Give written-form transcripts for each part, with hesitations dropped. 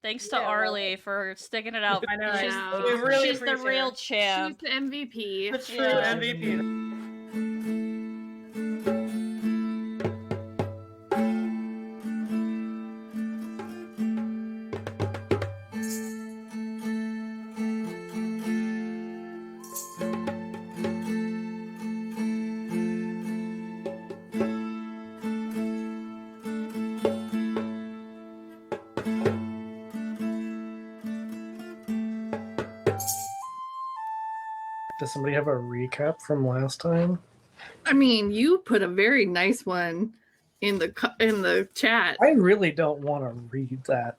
Thanks to Arlie for sticking it out. I know. She's the real champ. She's the MVP. The true MVP. Does somebody have a recap from last time? I mean, you put a very nice one in the chat. I really don't want to read that.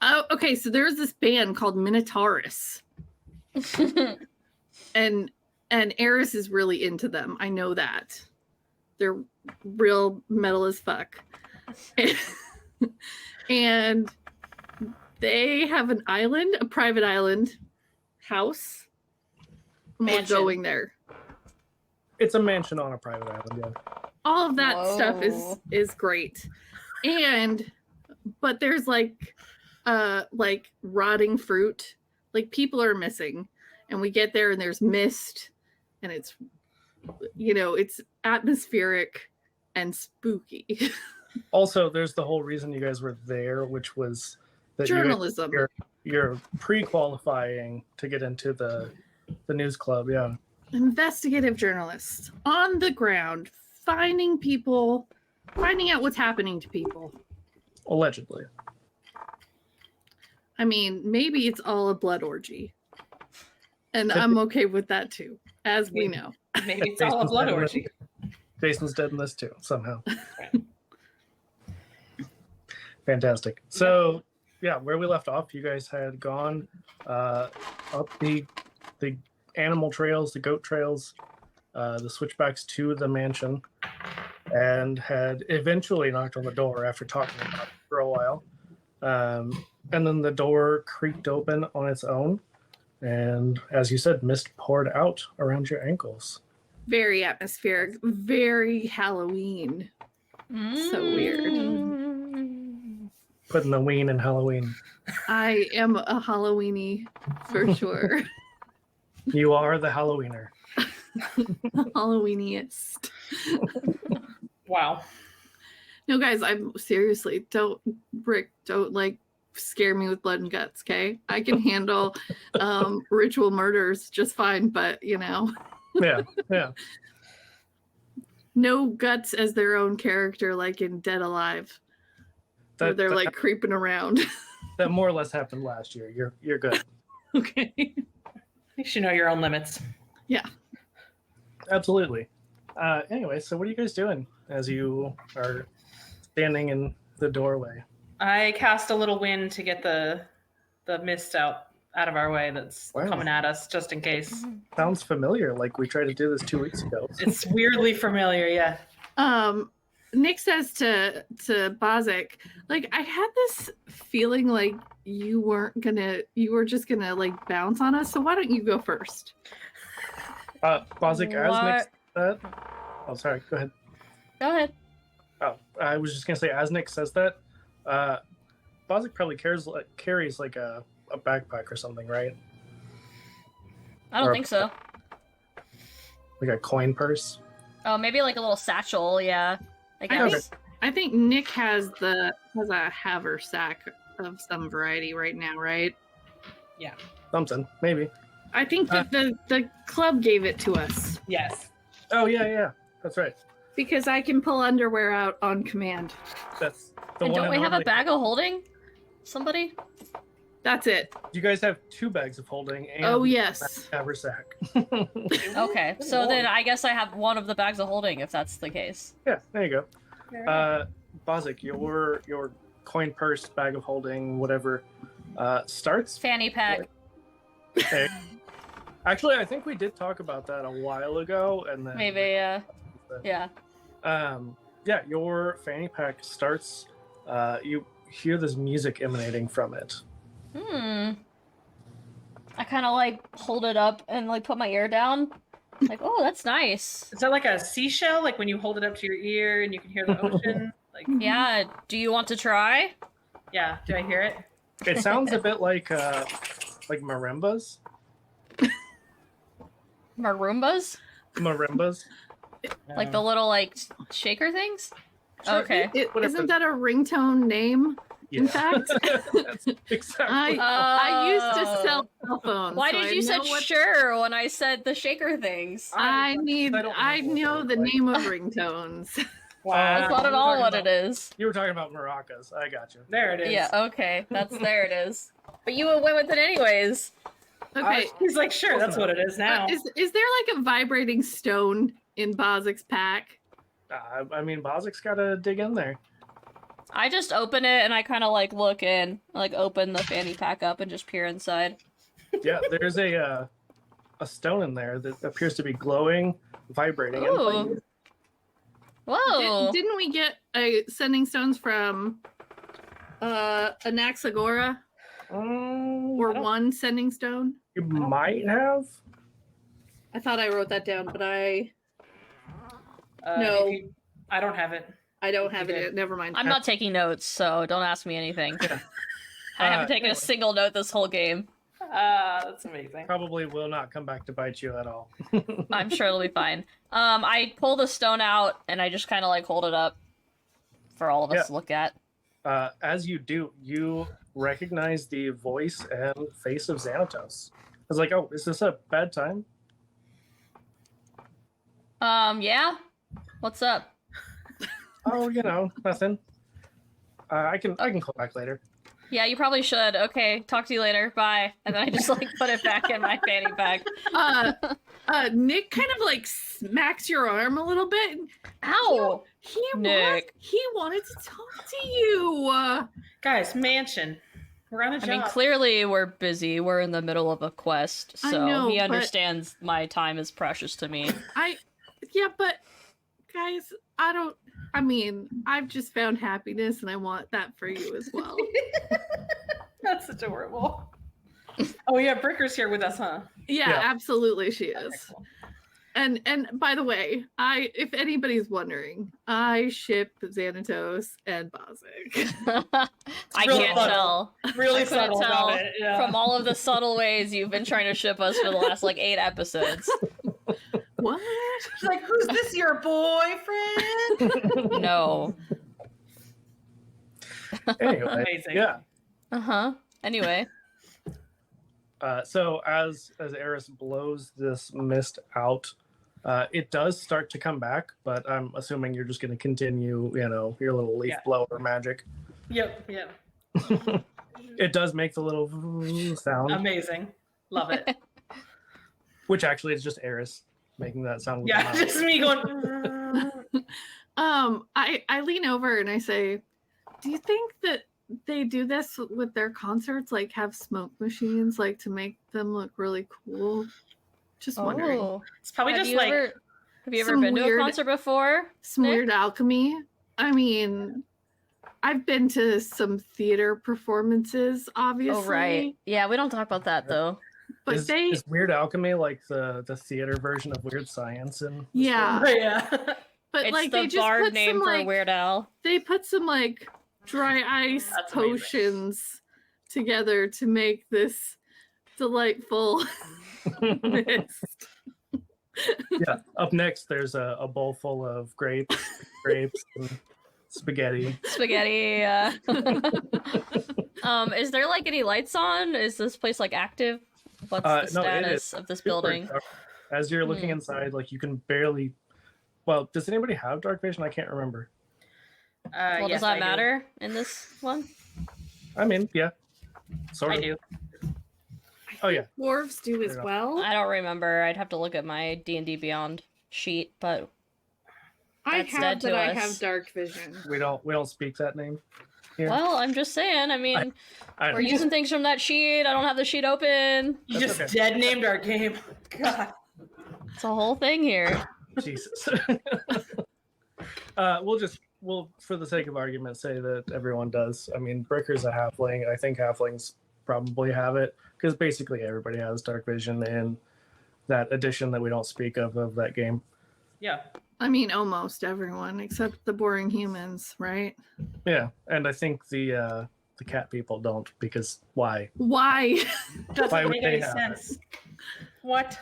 Oh, okay. So there's this band called Minotaurus, and Eris is really into them. I know that they're real metal as fuck, and they have an island, a private island house. We're going there. It's a mansion on a private island, yeah. All of that stuff is great. But there's like rotting fruit. Like people are missing. And we get there and there's mist and it's it's atmospheric and spooky. Also, there's the whole reason you guys were there, which was that journalism. You're pre-qualifying to get into the news club, yeah. Investigative journalists on the ground, finding out what's happening to people. Allegedly. I mean, maybe it's all a blood orgy. And I'm okay with that too, as we know. Maybe it's all a blood orgy. Jason's dead in this too, somehow. Fantastic. So, yeah, where we left off, you guys had gone up the animal trails, the goat trails, the switchbacks to the mansion, and had eventually knocked on the door after talking about it for a while. And then the door creaked open on its own. And as you said, mist poured out around your ankles. Very atmospheric, very Halloween. So weird. Putting the ween in Halloween. I am a Halloweeny for sure. You are the Halloweener. Halloweeniest. Wow. No, guys, I'm seriously, don't like scare me with blood and guts, okay? I can handle ritual murders just fine, but Yeah. No guts as their own character, like in Dead Alive. Where they're like creeping around. That more or less happened last year. You're good. Okay. At least you know your own limits. Yeah. Absolutely. Anyway, so what are you guys doing as you are standing in the doorway? I cast a little wind to get the mist out of our way that's coming at us, just in case. Sounds familiar, like we tried to do this 2 weeks ago. It's weirdly familiar, yeah. Nick says to Bozic, like, I had this feeling like you were just gonna like bounce on us, so why don't you go first? Bozic, as Nick said that. Oh, sorry, go ahead. Go ahead. Oh, I was just gonna say, as Nick says that, Bozic probably carries like a backpack or something, right? I don't think so. Like a coin purse? Oh, maybe like a little satchel, yeah. I think Nick has a haversack of some variety right now, right? Yeah. Something, maybe. I think that the club gave it to us. Yes. Oh, yeah. That's right. Because I can pull underwear out on command. That's the and one. Don't we have a bag of holding? Somebody? That's it. You guys have 2 bags of holding and yes. a haversack. Okay, so then I guess I have one of the bags of holding if that's the case. Yeah, there you go. Bozic, your coin purse, bag of holding, whatever, starts. Fanny pack. Okay. Actually, I think we did talk about that a while ago, and then maybe, yeah. Yeah, your fanny pack starts. You hear this music emanating from it. I kind of like hold it up and like put my ear down. Like, oh, that's nice. Is that like a seashell? Like when you hold it up to your ear and you can hear the ocean? Like, yeah. Do you want to try? Yeah. Do I hear it? It sounds a bit like marimbas. Marumbas? Marimbas. Like the little like shaker things? Okay. Whatever. Isn't that a ringtone name? In fact, That's exactly. I used to sell cell phones. Why so did I you said know what- sure when I said the shaker things? I don't know remember the what it name of ringtones. That's not at we're all talking what about- it is. You were talking about maracas. I got you. There it is. Yeah, okay. There it is. But you went with it anyways. Okay, He's like, sure, that's what it is now. is there like a vibrating stone in Bozik's pack? I mean, Bozik's got to dig in there. I just open it and I kind of like look in, like open the fanny pack up and just peer inside. Yeah, there's a stone in there that appears to be glowing, vibrating. and Ooh. playing. Whoa! Didn't we get sending stones from Anaxagora or I don't- one sending stone? You might have. I thought I wrote that down, but I No. I don't have it. don't have You it did. yet. Never mind. I'm not taking notes, so don't ask me anything. I haven't taken a single note this whole game. That's amazing. Probably will not come back to bite you at all. I'm sure it'll be fine. I pull the stone out and I just kind of like hold it up for all of us to look at. As you do, you recognize the voice and face of Xanatos. I was like, oh, is this a bad time? Yeah? What's up? Oh, nothing. I can call back later. Yeah, you probably should. Okay, talk to you later. Bye. And then I just like put it back in my fanny pack. Nick kind of like smacks your arm a little bit. Ow! He Nick. wanted to talk to you. Guys, mansion. We're on a I job. mean, clearly we're busy. We're in the middle of a quest, I so know, he but- understands my time is precious to me. Yeah, but guys, I've just found happiness and I want that for you as well. That's adorable. Oh yeah, Bricker's here with us, huh? Yeah, Yeah. absolutely she Okay, is. cool. And by the way, if anybody's wondering, I ship Xanatos and Bozic. I Real can't subtle. tell. Really I couldn't subtle tell about it. Yeah. From all of the subtle ways you've been trying to ship us for the last like 8 episodes. What? She's like, who's this? Your boyfriend? No. Anyway, Amazing. yeah. Uh-huh. Anyway. So as Eris blows this mist out, it does start to come back, but I'm assuming you're just going to continue, your little leaf Yeah. blower magic. Yep. It does make the little sound, Amazing. Love it. which actually is just Eris making that sound. with her Yeah, mouth. just me going. I lean over and I say, do you think that they do this with their concerts, like have smoke machines, like to make them look really cool? Just wondering. Oh. It's probably Have just you like ever some been to a weird- concert before? Some Nick? weird alchemy. I mean, I've been to some theater performances, obviously. Oh, right. Yeah, we don't talk about that though. But is Weird Alchemy like the theater version of Weird Science? And yeah, yeah. but It's like the they just bard put name some for like Weird Al. they put some like dry ice That's amazing. potions together to make this delightful mist. yeah. Up next, there's a bowl full of grapes, and spaghetti. Spaghetti. Is there like any lights on? Is this place like active? What's the No, it status is of this Super building? dark. As you're looking Hmm. inside, like you can barely. Well, does anybody have dark vision? I can't remember. Well, Yes, does that I do. matter in this one? I mean, yeah, sort I of. do. Oh yeah, Dwarves do as Yeah. well. I don't remember. I'd have to look at my D&D Beyond sheet, but I That's have dead that to I us. have dark vision. we don't speak that name. Here. well, I'm just saying. I mean, I we're using things from that sheet. I don't have the sheet open. You That's just okay. dead named our game. God. It's a whole thing here. Jesus. we'll for the sake of argument say that everyone does. I mean, Bricker's a halfling. I think halflings probably have it because basically everybody has dark vision in that edition that we don't speak of that game. Yeah. I mean, almost everyone except the boring humans, right? Yeah, and I think the the cat people don't, because why? Why? Doesn't Why would make they any have it? sense. What?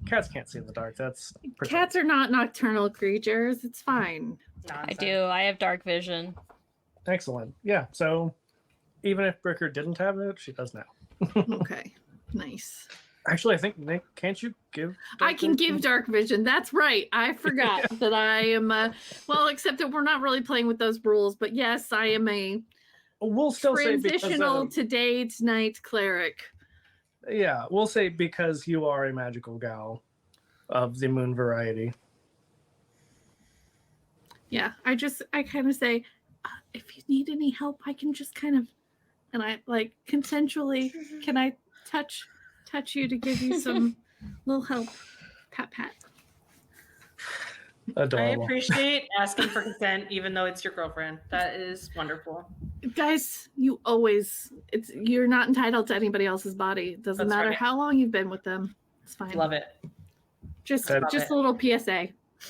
Cats can't see in the dark. That's Cats are not nocturnal creatures. It's fine. I Nonsense. do. I have dark vision. excellent. Yeah. So even if Bricker didn't have it, she does now. Okay. Nice. Actually, I think Nick, can't you give? I can give dark vision. That's right. I forgot that I am well, except that we're not really playing with those rules, but yes, I am a We'll still say because transitional today tonight cleric. yeah, we'll say because you are a magical gal of the moon variety. Yeah, I kind of say, if you need any help, I can just kind of, and I like consensually, can I touch you to give you some little help? Pat, pat. I Adorable. appreciate asking for consent, even though it's your girlfriend. That is wonderful. Guys, you're not entitled to anybody else's body. It doesn't That's matter right. how long you've been with them. It's fine. Love it. Just Love just it. a little PSA.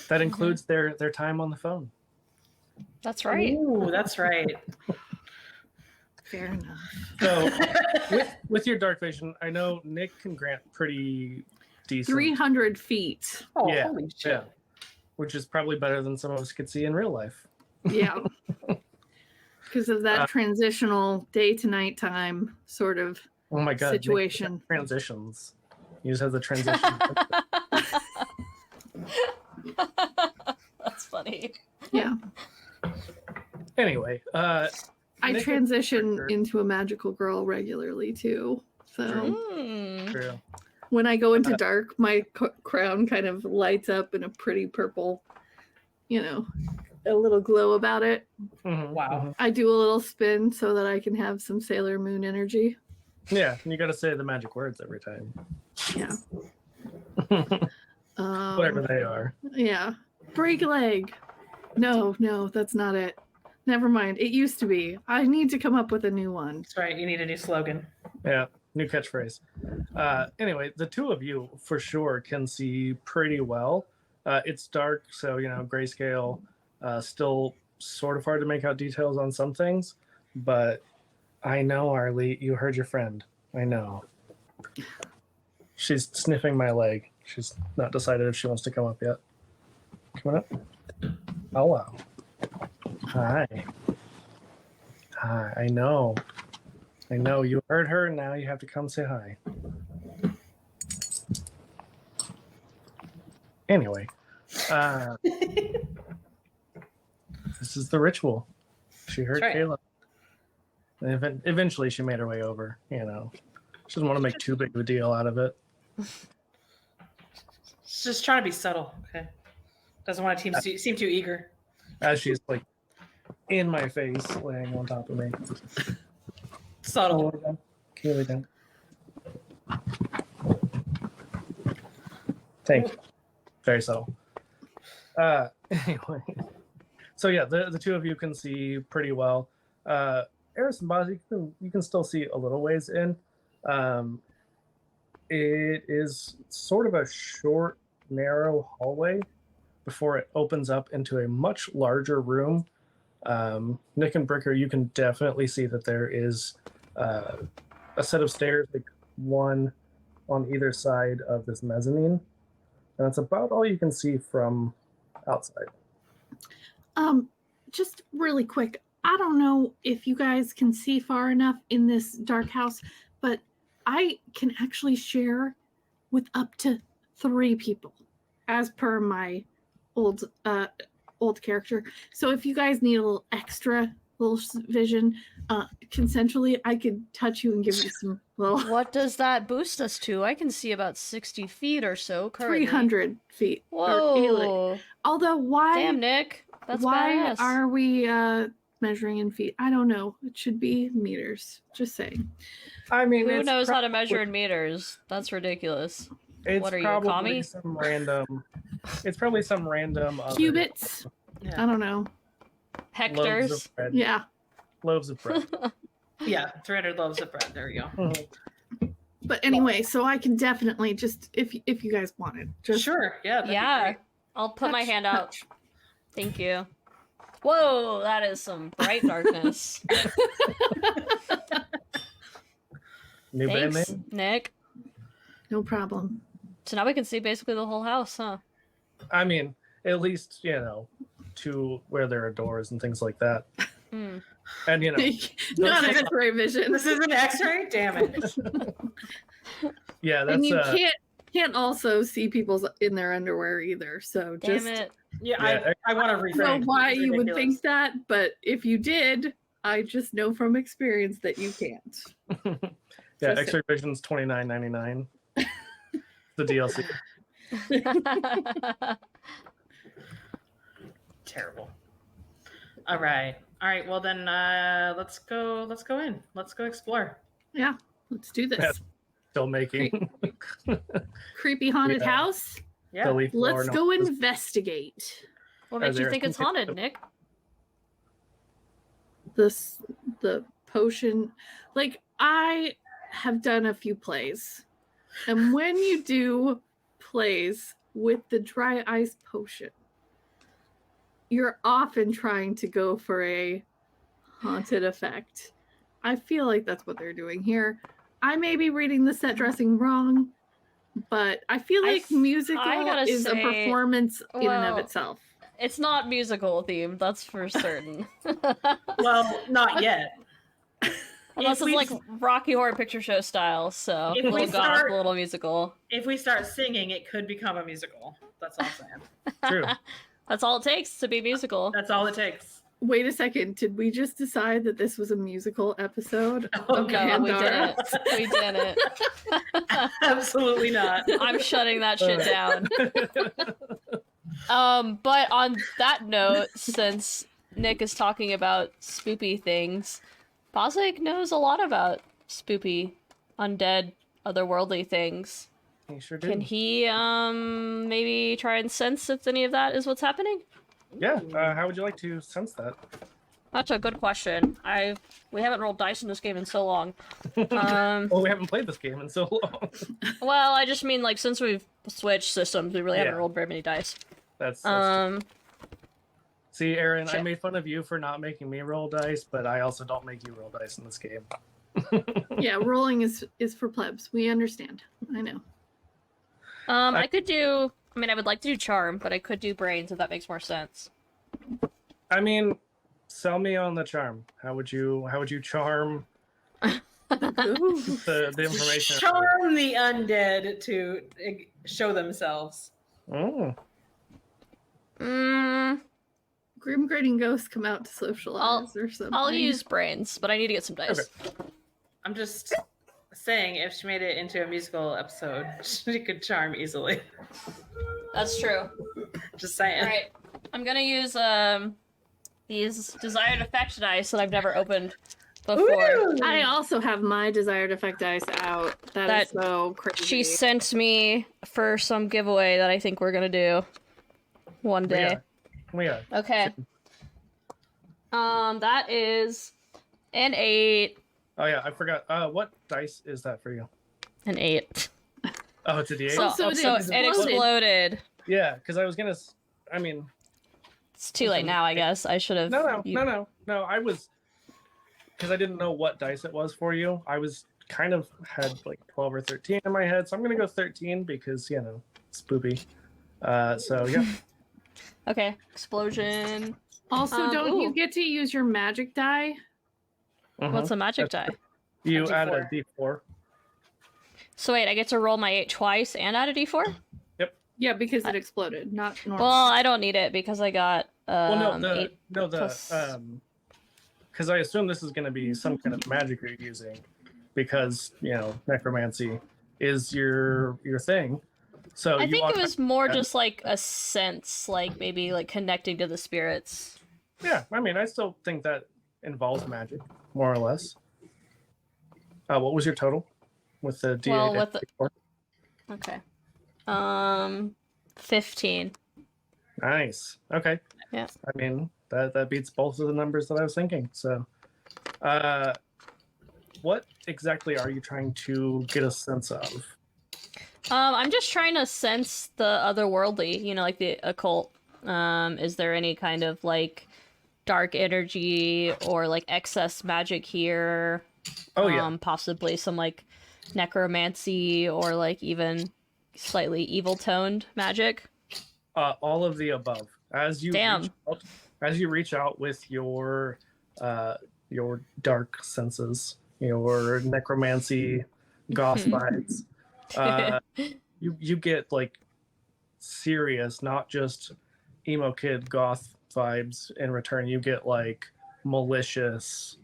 That includes their time on the phone. That's right. Ooh, that's right. Fair enough. So with your dark vision, I know Nick can grant pretty decent, 300 feet. Oh, Yeah, holy shit. yeah, which is probably better than some of us could see in real life. Yeah. Because of that transitional day to night time sort of Oh my god, Nick, situation. transitions. You just have the transition. That's funny. Yeah. Anyway, I Nick is transition Bricker. into a magical girl regularly too. So Mm. True. when I go into dark, my crown kind of lights up in a pretty purple, a little glow about it. Mhm, Wow. mhm. I do a little spin so that I can have some Sailor Moon energy. Yeah, and you got to say the magic words every time. Yeah. Whatever they are. Yeah. Break a leg. No, that's not it. Never mind. It used to be. I need to come up with a new one. That's right. You need a new slogan. Yeah, new catchphrase. Anyway, the two of you for sure can see pretty well. It's dark, so grayscale. Still sort of hard to make out details on some things, but I know, Arlie, you heard your friend. I know. She's sniffing my leg. She's not decided if she wants to come up yet. Coming up. Oh wow. Hi. Hi. I know. You heard her. Now you have to come say hi. Anyway, this is the ritual. She heard That's right. Kayla. And eventually, she made her way over. She doesn't want to make too big of a deal out of it. She's just trying to be subtle. Okay. Doesn't want to seem too eager. As she's like in my face, laying on top of me. Subtle. Kayla down. Thank you. Very subtle. Anyway, so yeah, the two of you can see pretty well. Eris and Boz, you can still see a little ways in. It is sort of a short, narrow hallway before it opens up into a much larger room. Nick and Bricker, you can definitely see that there is a set of stairs, like one on either side of this mezzanine. And that's about all you can see from outside. Just really quick. I don't know if you guys can see far enough in this dark house, but I can actually share with up to 3 people, as per my old character. So if you guys need a little extra little vision, consensually, I could touch you and give you some little What does that boost us to? I can see about 60 feet or so currently. 300 feet. Whoa. Although why? Damn, Nick. That's why badass. are we measuring in feet? I don't know. It should be meters. Just saying. I mean, Who it's knows how to probably- measure in meters? That's ridiculous. It's What are you, a probably commie? some random. It's probably some random other Cubits. Yeah. I don't know. loaves Hectares. of bread. Yeah. Loaves of bread. Yeah. 300 loaves of bread. There you go. Mhm. But anyway, so I can definitely just if you guys wanted, just Sure. Yeah. that'd be Yeah. great. I'll put my touch, hand out. touch. Thank you. Whoa, that is some bright darkness. New band Thanks, name? Nick. No problem. So now we can see basically the whole house, huh? I mean, at least, to where there are doors and things like that. Hmm. And, Not This is- X-ray vision. This is an X-ray. Damn it! yeah, that's And you can't also see people in their underwear either. So Damn just it. Yeah, Yeah, I want to I don't know refrain. why It's you would ridiculous. think that, but if you did, I just know from experience that you can't. yeah, Just- X-ray Vision's $29.99. The DLC. Terrible. All right. Well then, let's go in. Let's go explore. Yeah, let's do this. Yeah. Still making Creepy haunted Yeah. house. Yeah. the leaf blower Let's go noises. investigate. What Are makes you there think it's anything- haunted, Nick? The potion. Like, I have done a few plays, and when you do plays with the dry ice potion, you're often trying to go for a haunted effect. I feel like that's what they're doing here. I may be reading the set dressing wrong, but I feel I like f- musical I gotta is a say- performance in and of well, itself. It's not musical themed, that's for certain. Well, not yet. Unless If it's we- like Rocky Horror Picture Show style, so If a we little goth, start- a little musical. If we start singing, it could become a musical. That's all I'm saying. True. That's all it takes to be musical. That's all it takes. Wait a second. Did we just decide that this was a musical episode? Oh, of No, we Pandaros? didn't. We didn't. Absolutely not. I'm shutting that shit down. But on that note, since Nick is talking about spoopy things, Boswick knows a lot about spoopy, undead, otherworldly things. He sure did. Can he maybe try and sense if any of that is what's happening? Yeah. How would you like to sense that? That's a good question. We haven't rolled dice in this game in so long. Well, we haven't played this game in so long. Well, I just mean like since we've switched systems, we really haven't Yeah. rolled very many dice. That's true. See, Aaron, I shit. made fun of you for not making me roll dice, but I also don't make you roll dice in this game. Yeah, rolling is for plebs. We understand. I know. I could do. I mean, I would like to do charm, but I could do brains if that makes more sense. I mean, sell me on the charm. How would you charm Ooh. the information? Charm the undead to show themselves. Oh, Grim grinning ghosts come out to socialize or something. I'll use brains, but I need to get some dice. Okay. I'm just saying, if she made it into a musical episode, she could charm easily. That's true. Just saying. All right, I'm gonna use these desired effect dice that I've never opened before. Ooh. I also have my desired effect dice out. That is so crazy. She sent me for some giveaway that I think we're gonna do one day. we are. Okay. That is an 8. Oh yeah, I forgot. What dice is that for you? An 8. Oh, it's a D8. So, so it so it exploded. exploded. Yeah, because I was gonna. I mean, It's too late now, I guess. I should have. no. I was because I didn't know what dice it was for you. I was kind of had like 12 or 13 in my head, so I'm gonna go 13 because spoopy. So yeah. Okay. Explosion. Also, don't you ooh. get to use your magic die? What's Mhm. a magic die? You A add a D4. D4. So wait, I get to roll my 8 twice and add a d4? Yeah, because it exploded, not normal. Well, I don't need it because I got Well, no, 8 plus- because I assume this is going to be some kind of magic you're using, because necromancy is your thing. So I you think it automatically was more add- just like a sense, like maybe like connecting to the spirits. Yeah, I mean, I still think that involves magic, more or less. What was your total with the D8? Well, and with the- D4? Okay. 15. Nice. Okay. Yeah. I mean, that beats both of the numbers that I was thinking. So, what exactly are you trying to get a sense of? I'm just trying to sense the otherworldly, like the occult. Is there any kind of like dark energy or like excess magic here? Oh yeah. Possibly some like necromancy or like even slightly evil toned magic. All of the above. Damn. As you reach out with your dark senses, your necromancy, goth vibes, you get like serious, not just emo kid goth vibes in return. You get like malicious,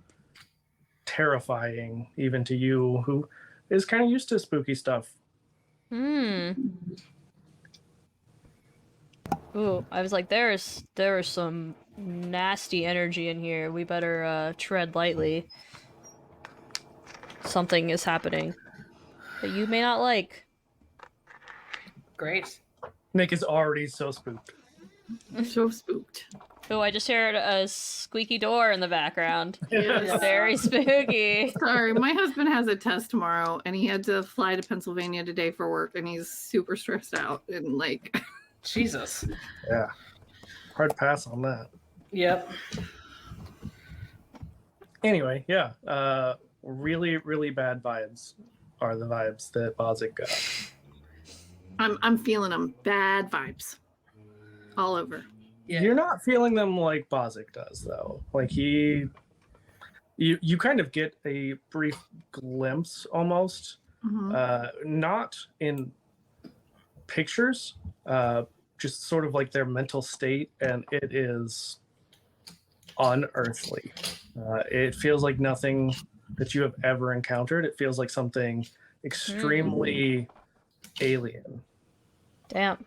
terrifying, even to you who is kind of used to spooky stuff. Ooh, I was like, there is some nasty energy in here. We better tread lightly. Something is happening that you may not like. Great. Nick is already so spooked. I'm so spooked. Oh, I just heard a squeaky door in the background. Yes. Very spooky. Sorry, my husband has a test tomorrow, and he had to fly to Pennsylvania today for work, and he's super stressed out and like. Jesus. Yeah. Hard pass on that. Yep. Anyway, yeah. Really, really bad vibes are the vibes that Bozic got. I'm feeling them. Bad vibes. All over. Yeah. You're not feeling them like Bozic does, though. Like you kind of get a brief glimpse almost, not in pictures, just sort of like their mental state, and it is unearthly. It feels like nothing that you have ever encountered. It feels like something extremely alien. Damn.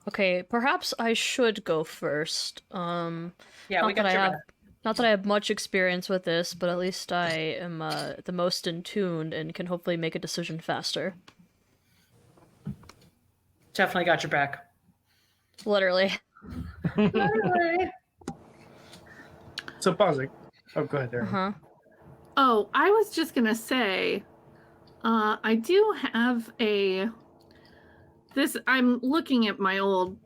Okay, perhaps I should go first. Yeah, not we got that your I have, back. not that I have much experience with this, but at least I am the most in tune and can hopefully make a decision faster. Definitely got your back. Literally. So Bozic, oh, go ahead, Darren. Uh-huh. Oh, I was just gonna say, I do have I'm looking at my old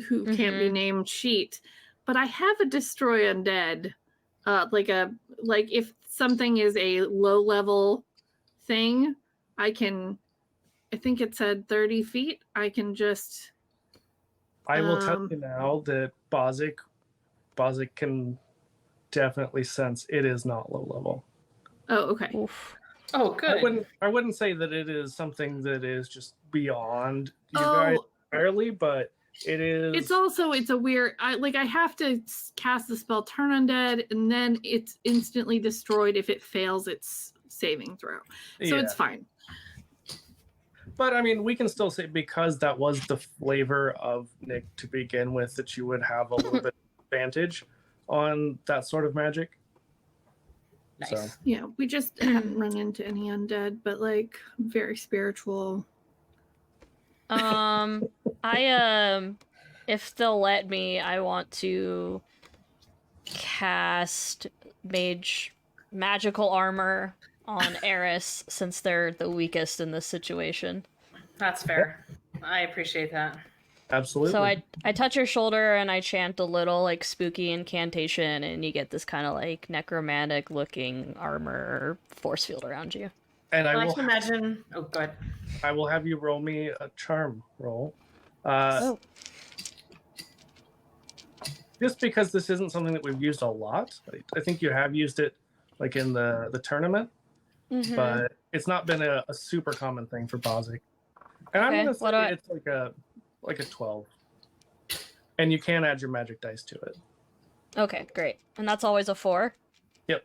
who can't be named sheet, but I have a destroy undead, like if something is a low level thing, I think it said 30 feet. I can just. I will tell you now that Bozic can definitely sense it is not low level. Oh, okay. Oof. Oh, good. I wouldn't say that it is something that is just beyond you guys entirely, but it is. It's a weird. I have to cast the spell Turn Undead, and then it's instantly destroyed if it fails its saving throw. So it's fine. But I mean, we can still say, because that was the flavor of Nick to begin with, that you would have a little bit of advantage on that sort of magic. Nice. So. Yeah, we just haven't run into any undead, but like very spiritual. If they'll let me, I want to cast magical armor on Eris, since they're the weakest in this situation. That's fair. I appreciate that. Absolutely. So I touch her shoulder and I chant a little like spooky incantation, and you get this kind of like necromantic looking armor force field around you. And I can imagine. Oh, go ahead. I will have you roll me a charm roll. Just because this isn't something that we've used a lot. I think you have used it like in the tournament, but it's not been a super common thing for Bozic. And I'm gonna say it's like a 12. And you can add your magic dice to it. Okay, great. And that's always a 4? Yep.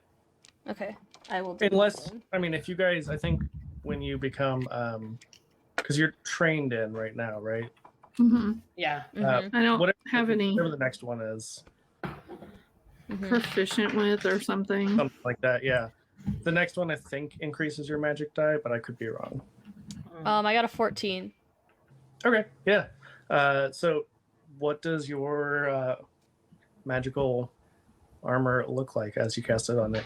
Okay. I will do Unless, I mean, if you guys, I think when you become, because you're trained in right now, right? Yeah. I don't have any whatever the next one is. proficient with or something. Something like that, yeah. The next one, I think, increases your magic die, but I could be wrong. I got a 14. Okay, yeah. So what does your magical armor look like as you cast it on Nick?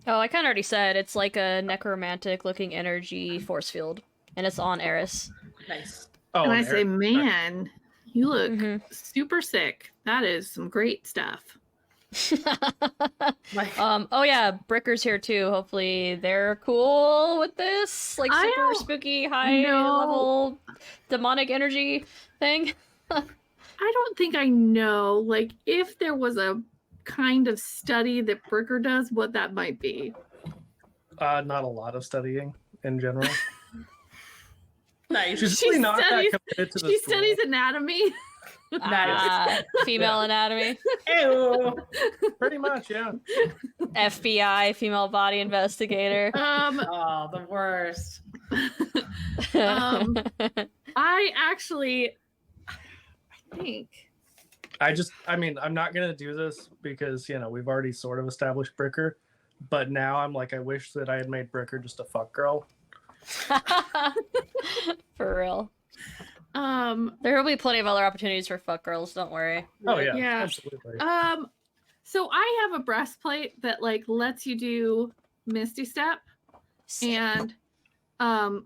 Oh, I kind of already said it's like a necromantic looking energy force field, and it's on Eris. Nice. Oh, And I say, man, you look Mhm. super sick. That is some great stuff. Like, Oh yeah, Bricker's here too. Hopefully they're cool with this, like I super don't spooky, high know. level demonic energy thing. I don't think I know, like, if there was a kind of study that Bricker does, what that might be. Not a lot of studying in general. nice. She's She really not studies- that committed to the She school. studies anatomy. Nice. Female anatomy. Ew. Pretty much, yeah. FBI, female body investigator. Oh, the worst. Um, I actually, I think. I mean, I'm not gonna do this because we've already sort of established Bricker, but now I'm like, I wish that I had made Bricker just a fuck girl. For real. Um, There will be plenty of other opportunities for fuck girls, don't worry. Oh yeah, Yeah. absolutely. so I have a breastplate that like lets you do Misty Step and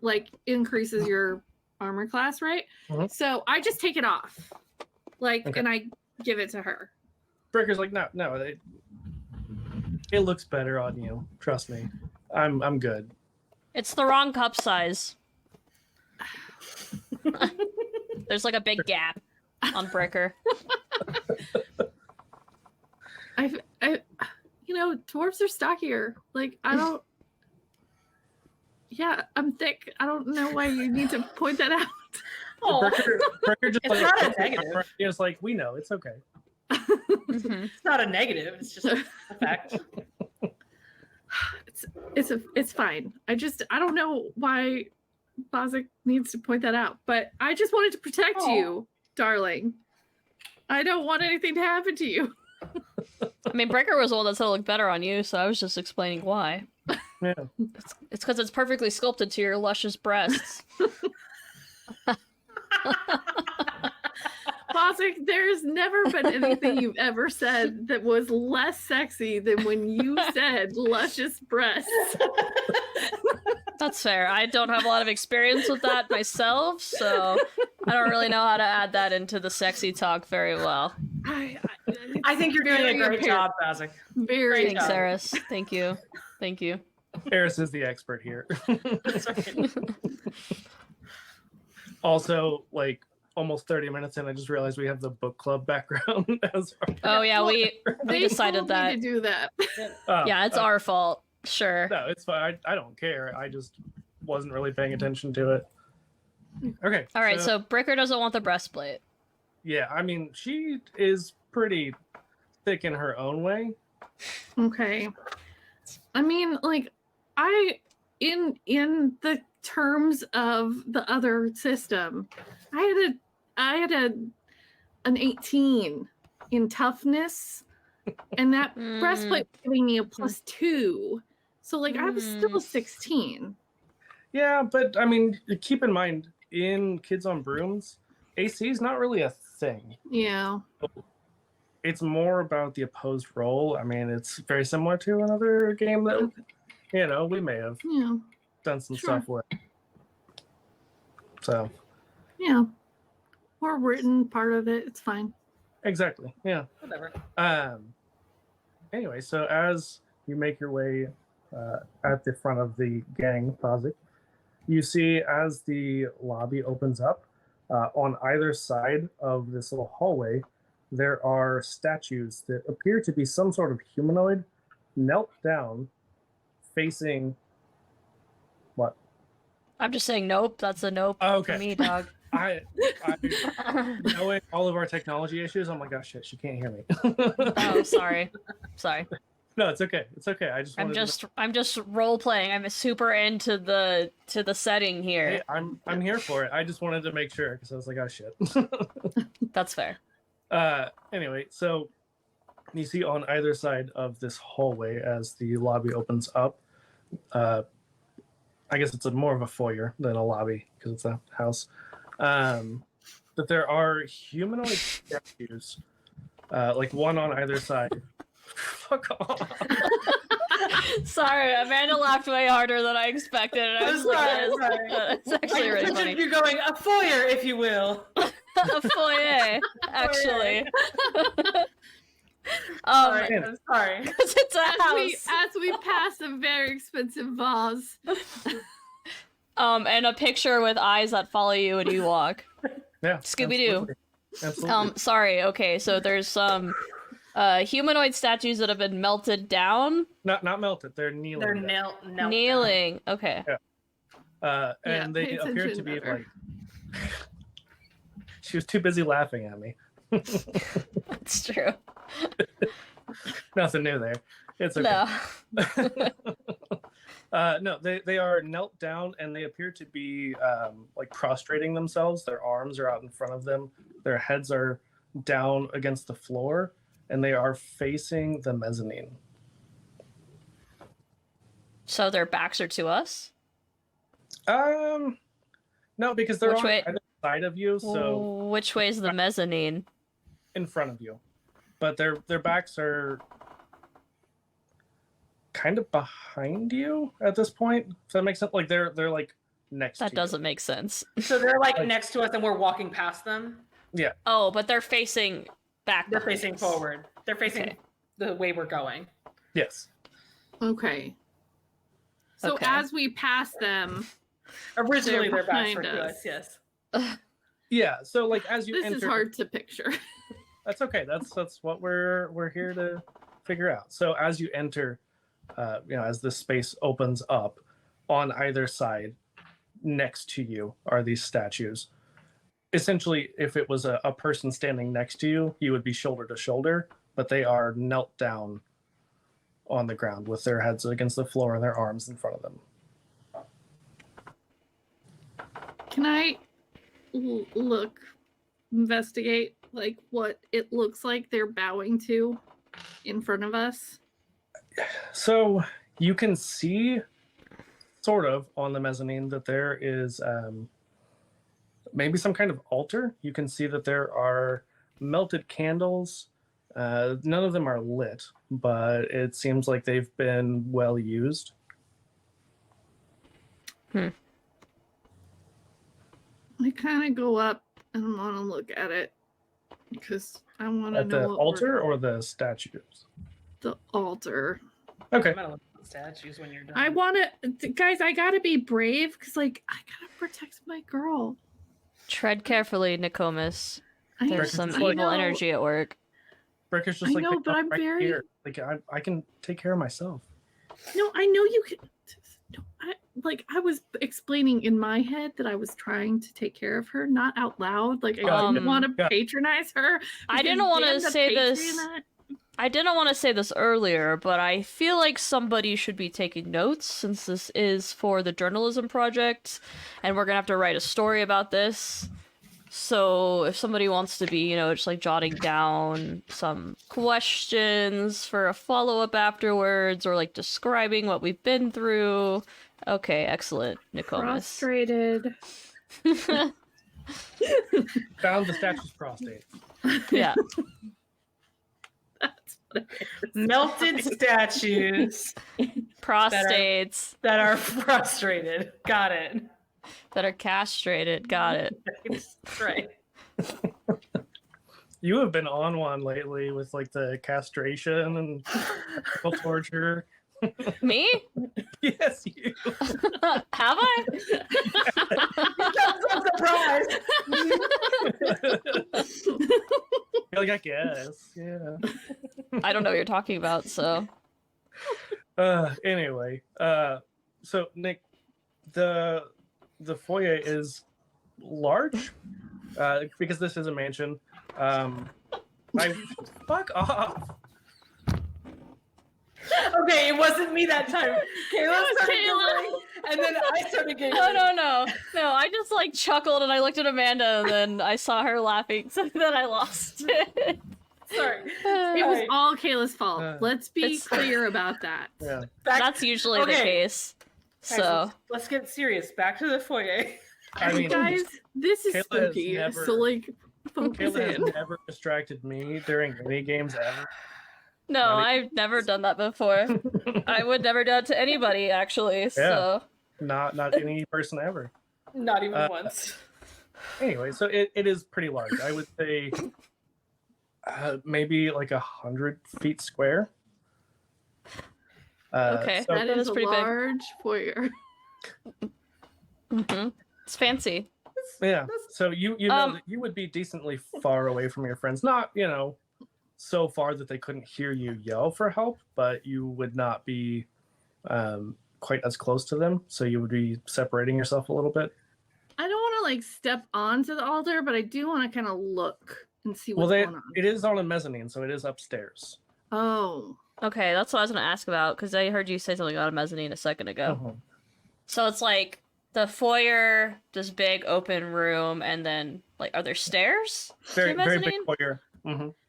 like increases your armor class, right? Mhm. So I just take it off, like, Okay. and I give it to her. Bricker's like, no, it looks better on you. Trust me, I'm good. It's the wrong cup size. There's like a big gap on Bricker. I, dwarves are stockier. Like, I don't. Yeah, I'm thick. I don't know why you need to point that out. Oh, Bricker just It's like, not a negative. It's like, we know, it's okay. Mhm. it's not a negative. It's just a fact. It's fine. I don't know why Bozic needs to point that out, but I just wanted to protect Oh. you, darling. I don't want anything to happen to you. I mean, Bricker was the one that said it looked better on you, so I was just explaining why. Yeah. It's because it's perfectly sculpted to your luscious breasts. Bozic, there's never been anything you've ever said that was less sexy than when you said luscious breasts. That's fair. I don't have a lot of experience with that myself, so I don't really know how to add that into the sexy talk very well. I think you're doing a Very great job, Bazik. Very Great Thanks, job. Eris. Thank you. Thank you. Eris is the expert here. That's right. Also, like almost 30 minutes in, I just realized we have the book club background as Oh yeah, we They decided told me that. to do that. Yeah, it's our fault. Sure. No, it's fine. I don't care. I just wasn't really paying attention to it. Okay. All right, so Bricker doesn't want the breastplate. yeah, I mean, she is pretty thick in her own way. Okay. I mean, like, in the terms of the other system, I had an 18 in toughness, and that breastplate was giving me a +2. So like I was still 16. Yeah, but I mean, keep in mind, in Kids on Brooms, AC is not really a thing. Yeah. It's more about the opposed role. I mean, it's very similar to another game that we may have Yeah. done some Sure. stuff with. So Yeah. Or written part of it. It's fine. exactly, yeah. Whatever. Anyway, so as you make your way at the front of the gang, Pazik, you see as the lobby opens up, on either side of this little hallway, there are statues that appear to be some sort of humanoid knelt down, facing what? I'm just saying nope. That's a nope Okay. for me, dog. I knowing all of our technology issues, I'm like, oh shit, she can't hear me. Oh, sorry. Sorry. No, it's okay. It's okay. I just wanted I'm just role playing. I'm super into the setting here. Hey, I'm here for it. I just wanted to make sure because I was like, oh shit. That's fair. Anyway, so you see on either side of this hallway as the lobby opens up. I guess it's more of a foyer than a lobby because it's a house. That there are humanoid statues, like one on either side. Fuck off. Sorry, Amanda laughed way harder than I expected. And I was like, Sorry. it's actually really funny. You're going a foyer, if you will. A foyer, actually. Sorry, I'm sorry. 'cause it's a house. As we pass a very expensive vase. And a picture with eyes that follow you when you walk. Yeah. Scooby-Doo. Absolutely. Sorry. Okay, so there's some humanoid statues that have been melted down. Not melted. They're kneeling. They're down. Kneeling. Okay. And they pay appear to attention be better. like. She was too busy laughing at me. That's true. Nothing new there. It's okay. No. No, they are knelt down and they appear to be like prostrating themselves. Their arms are out in front of them. Their heads are down against the floor, and they are facing the mezzanine. So their backs are to us? No, because they're Which on way? either side of you, so Which way is the mezzanine? in front of you. But their backs are kind of behind you at this point. Does that make sense? Like they're like next That to doesn't make sense. So they're like Like- next to us and we're walking past them. Oh, but they're facing back. They're behind facing us. forward. They're facing Okay. the way we're going. you. Yes. Okay. So Okay. as we pass them, Originally, They're their backs behind were to us. us. Yes. Yeah. So like as you this enter, is hard to picture. that's okay. That's what we're here to figure out. So as you enter, as this space opens up, on either side, next to you are these statues. Essentially, if it was a person standing next to you, you would be shoulder to shoulder, but they are knelt down on the ground with their heads against the floor and their arms in front of them. Can I look, investigate, like what it looks like they're bowing to in front of us? So you can see, sort of, on the mezzanine that there is maybe some kind of altar. You can see that there are melted candles. None of them are lit, but it seems like they've been well used. I kind of go up and want to look at it because I want to At know the what altar or the statues? the altar. Okay. I'm gonna look at the statues when you're done. I want to, guys. I gotta be brave because, like, I gotta protect my girl. Tread carefully, Nicomas. I There's It's some like- evil know. energy at work. Brick is just I like, know, "Pick but up I'm right very- here. Like I can take care of myself." No, I know you can. No, I was explaining in my head that I was trying to take care of her, not out loud. Like I didn't want to Yeah. patronize her. I didn't because want to damn the say this. Patreon- I didn't want to say this earlier, but I feel like somebody should be taking notes since this is for the journalism project, and we're gonna have to write a story about this. So if somebody wants to be, just like jotting down some questions for a follow-up afterwards, or like describing what we've been through. Okay, excellent, Nicomas. Prostrated. Found the statue's prostate. Yeah. That's what it is. melted statues Prostates that are frustrated. Got it. that are castrated. Got it. Right. You have been on one lately with like the castration and torture. Me? Yes, you. Have I? I'm surprised. You're like, I guess, yeah. I don't know what you're talking about, so. Anyway, so Nick, the foyer is large, because this is a mansion. Fuck off. Okay, it wasn't me that time. Kayla started Kayla. giggling, and then I started giggling. No. I just like chuckled and I looked at Amanda and then I saw her laughing, so then I lost it. Sorry. It was Right. all Kayla's fault. Let's be It's- clear about that. Yeah. Back, That's usually the Okay. case. guys, So let's get serious. Back to the foyer. I mean, Guys, this is Kayla has spooky. never- So like, focus Kayla in. has never distracted me during any games ever. no, Not I've never done that before. I would never do that to anybody, actually. So Not any person ever. Not even once. Anyway, so it is pretty large. I would say maybe like 100 feet square. Okay. So, That that is is a pretty big. large foyer. It's fancy. yeah. So you know Um, that you would be decently far away from your friends. Not, so far that they couldn't hear you yell for help, but you would not be quite as close to them. So you would be separating yourself a little bit. I don't want to like step onto the altar, but I do want to kind of look and see what's Well, going on. it is on a mezzanine, so it is upstairs. Oh, Okay, that's what I was gonna ask about because I heard you say something about a mezzanine a second ago. Mhm. So it's like the foyer, this big open room, and then like, are there stairs to Very, the very big mezzanine? foyer.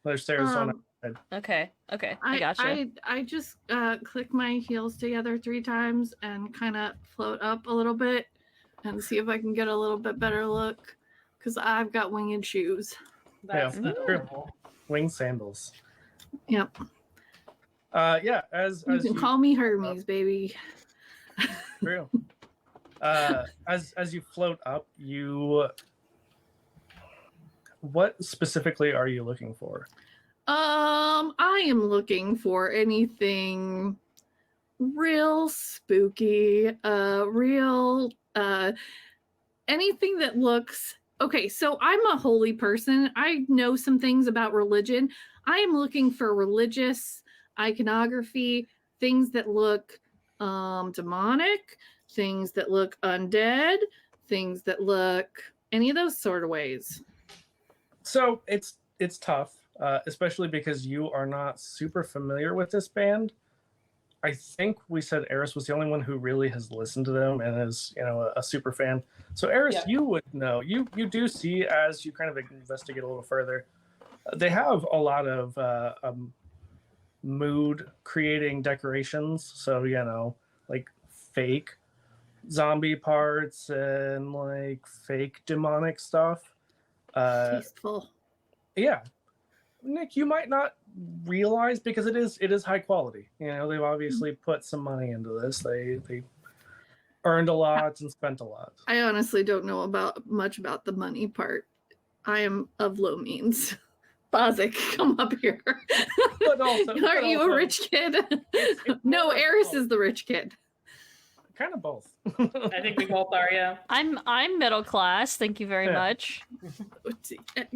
There's stairs on it. Okay, I I gotcha. I just click my heels together 3 times and kind of float up a little bit and see if I can get a little bit better look because I've got winged shoes. That's Yeah. adorable. Winged sandals. Yep. Yeah, as You can call me Hermes, baby. True. As you float up, what specifically are you looking for? I am looking for anything real spooky, real anything that looks okay. So I'm a holy person. I know some things about religion. I am looking for religious iconography, things that look demonic, things that look undead, things that look any of those sort of ways. So it's tough, especially because you are not super familiar with this band. I think we said Eris was the only one who really has listened to them and is, a super fan. So Eris, Yeah. you would know. You do see as you kind of investigate a little further. They have a lot of mood creating decorations. So like fake zombie parts and like fake demonic stuff. Tasteful. Yeah, Nick, you might not realize because it is high quality. They've obviously put some money into this. They earned a lot and spent a lot. I honestly don't know much about the money part. I am of low means. Bazik, come up here. But also, Aren't you a rich kid? it's No, more of Eris both. is the rich kid. Kind of both. I think we both are, yeah. I'm middle class. Thank you very Yeah. much.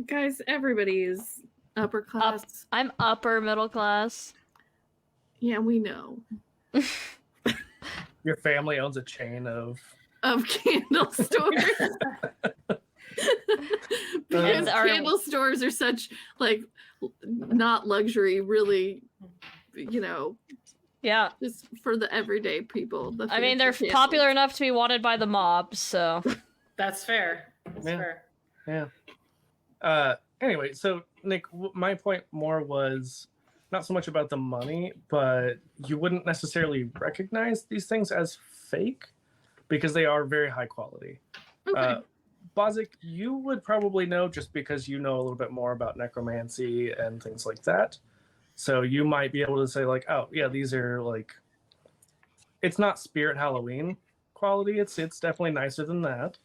Guys, everybody is upper class. I'm upper middle class. Yeah, we know. Your family owns a chain of. Of candle stores. Because And our- candle stores are such like not luxury, really, Yeah, just for the everyday people. The I mean fancy they're candles. popular enough to be wanted by the mob. So That's fair. That's Yeah. fair. Yeah. Anyway, so Nick, my point more was not so much about the money, but you wouldn't necessarily recognize these things as fake because they are very high quality. Okay. Bozic, you would probably know just because you know a little bit more about necromancy and things like that. So you might be able to say like, oh yeah, these are like, it's not Spirit Halloween quality. It's definitely nicer than that,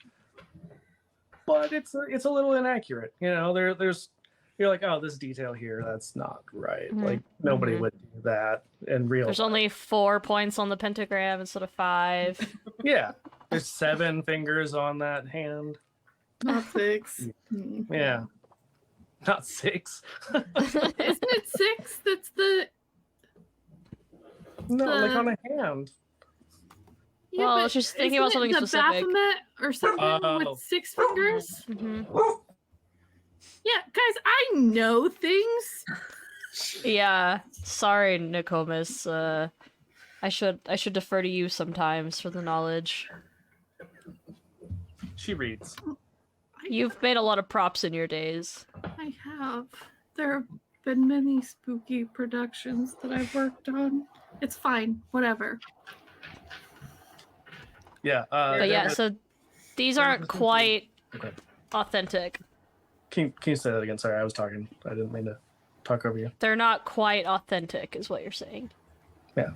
but it's a little inaccurate. There's you're like, oh, this detail here, that's not right. Mhm. Like nobody Mhm. would do that in real. there's life. only 4 points on the pentagram instead of 5. Yeah, there's 7 fingers on that hand. Not 6. Yeah, not 6. Isn't it 6? That's the No, like The- on a hand. yeah, Well, but she's thinking about isn't it something specific. the Baphomet or something Oh. with 6 fingers. Mhm. Yeah, guys, I know things. Yeah, sorry, Nicomas. I should defer to you sometimes for the knowledge. She reads. You've made a lot of props in your days. I have. There have been many spooky productions that I've worked on. It's fine, whatever. Yeah. But yeah, so these aren't quite Okay. authentic. Can you say that again? Sorry, I was talking. I didn't mean to talk over you. They're not quite authentic, is what you're saying. Yeah.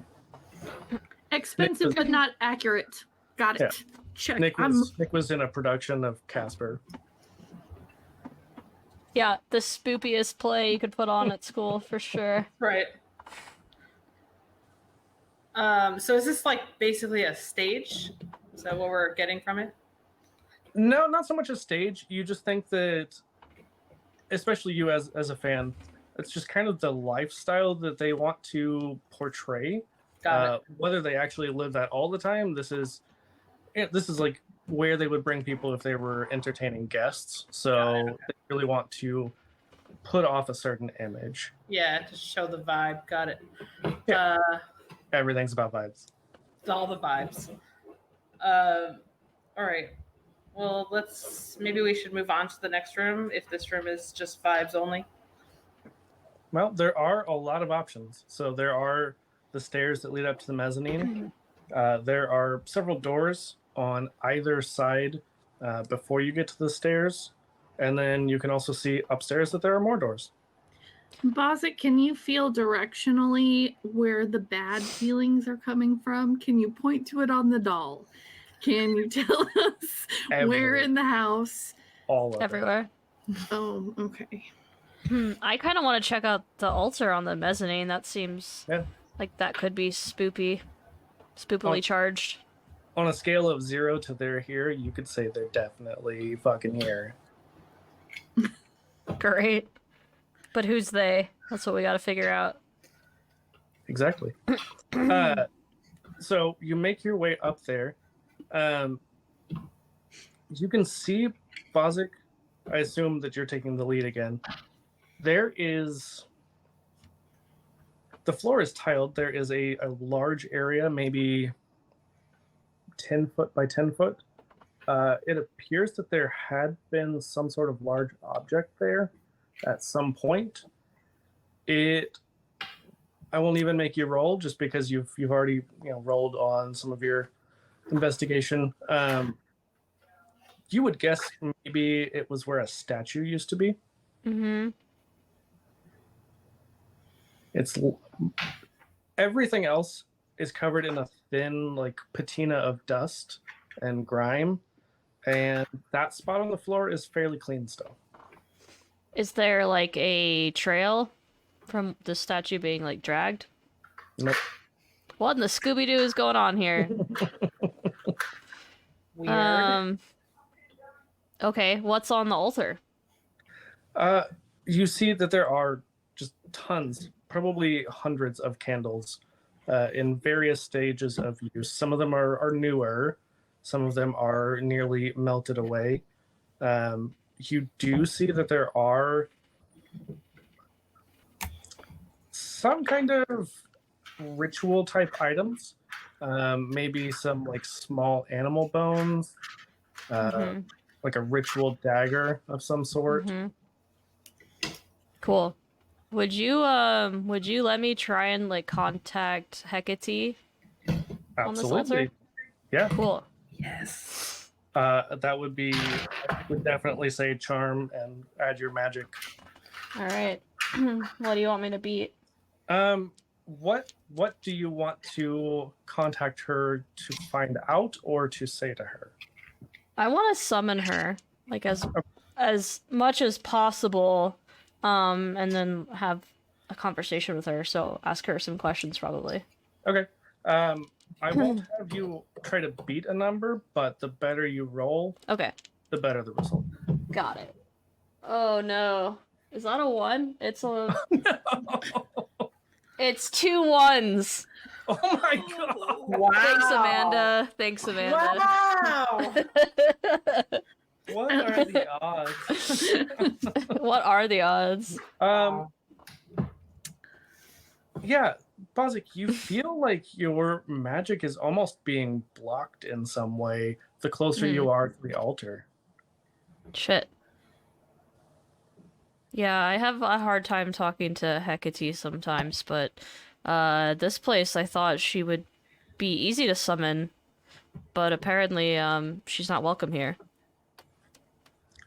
Expensive but not accurate. Got it. Yeah. Check. Nick was in a production of Casper. Yeah, the spoopiest play you could put on at school for sure. Right. So is this like basically a stage? Is that what we're getting from it? No, not so much a stage. You just think that, especially you as a fan, it's just kind of the lifestyle that they want to portray. Got it. Whether they actually live that all the time, this is like where they would bring people if they were entertaining guests. So they really want to put off a certain image. Yeah, to show the vibe. Got it. Yeah. Everything's about vibes. All the vibes. All right. Well, maybe we should move on to the next room if this room is just vibes only. Well, there are a lot of options. So there are the stairs that lead up to the mezzanine. There are several doors on either side before you get to the stairs. And then you can also see upstairs that there are more doors. Bozic, can you feel directionally where the bad feelings are coming from? Can you point to it on the doll? Can you tell us where in the house? All of Everywhere. Oh, okay. I kind of want to check out the altar on the mezzanine. That seems like that could be spoopily charged. On a scale of 0 to they're here, you could say they're definitely fucking here. Great. But who's they? That's what we got to figure out. Exactly. So you make your way up there. You can see Bozic. I assume that you're taking the lead again. The floor is tiled. There is a large area, maybe 10 foot by 10 foot. It appears that there had been some sort of large object there at some point. I won't even make you roll just because you've already rolled on some of your investigation. You would guess maybe it was where a statue used to be. Mm-hmm. Everything else is covered in a thin patina of dust and grime, and that spot on the floor is fairly clean still. Is there a trail from the statue being dragged? Nope. What in the Scooby-Doo is going on here? Weird. Okay, what's on the altar? You see that there are just tons, probably hundreds of candles in various stages of use. Some of them are newer. Some of them are nearly melted away. You do see that there are some kind of ritual type items. Maybe some small animal bones. Like a ritual dagger of some sort. Mm-hmm. Cool. Would you let me try and contact Hecate on this altar? Absolutely. Yeah. Cool. Yes. That would be, I would definitely say charm and add your magic. All right. What do you want me to beat? What do you want to contact her to find out or to say to her? I want to summon her, as much as possible, and then have a conversation with her. So ask her some questions, probably. Okay. I won't have you try to beat a number, but the better you roll, Okay. the better the result. Got it. Oh no, is that a 1? It's a. No. It's 2 1s. Oh my god! Wow. Thanks, Amanda. Wow. What are the odds? What are the odds? Yeah, Bozic, you feel like your magic is almost being blocked in some way the closer you are to the altar. Shit. Yeah, I have a hard time talking to Hecate sometimes, but this place I thought she would be easy to summon, but apparently she's not welcome here.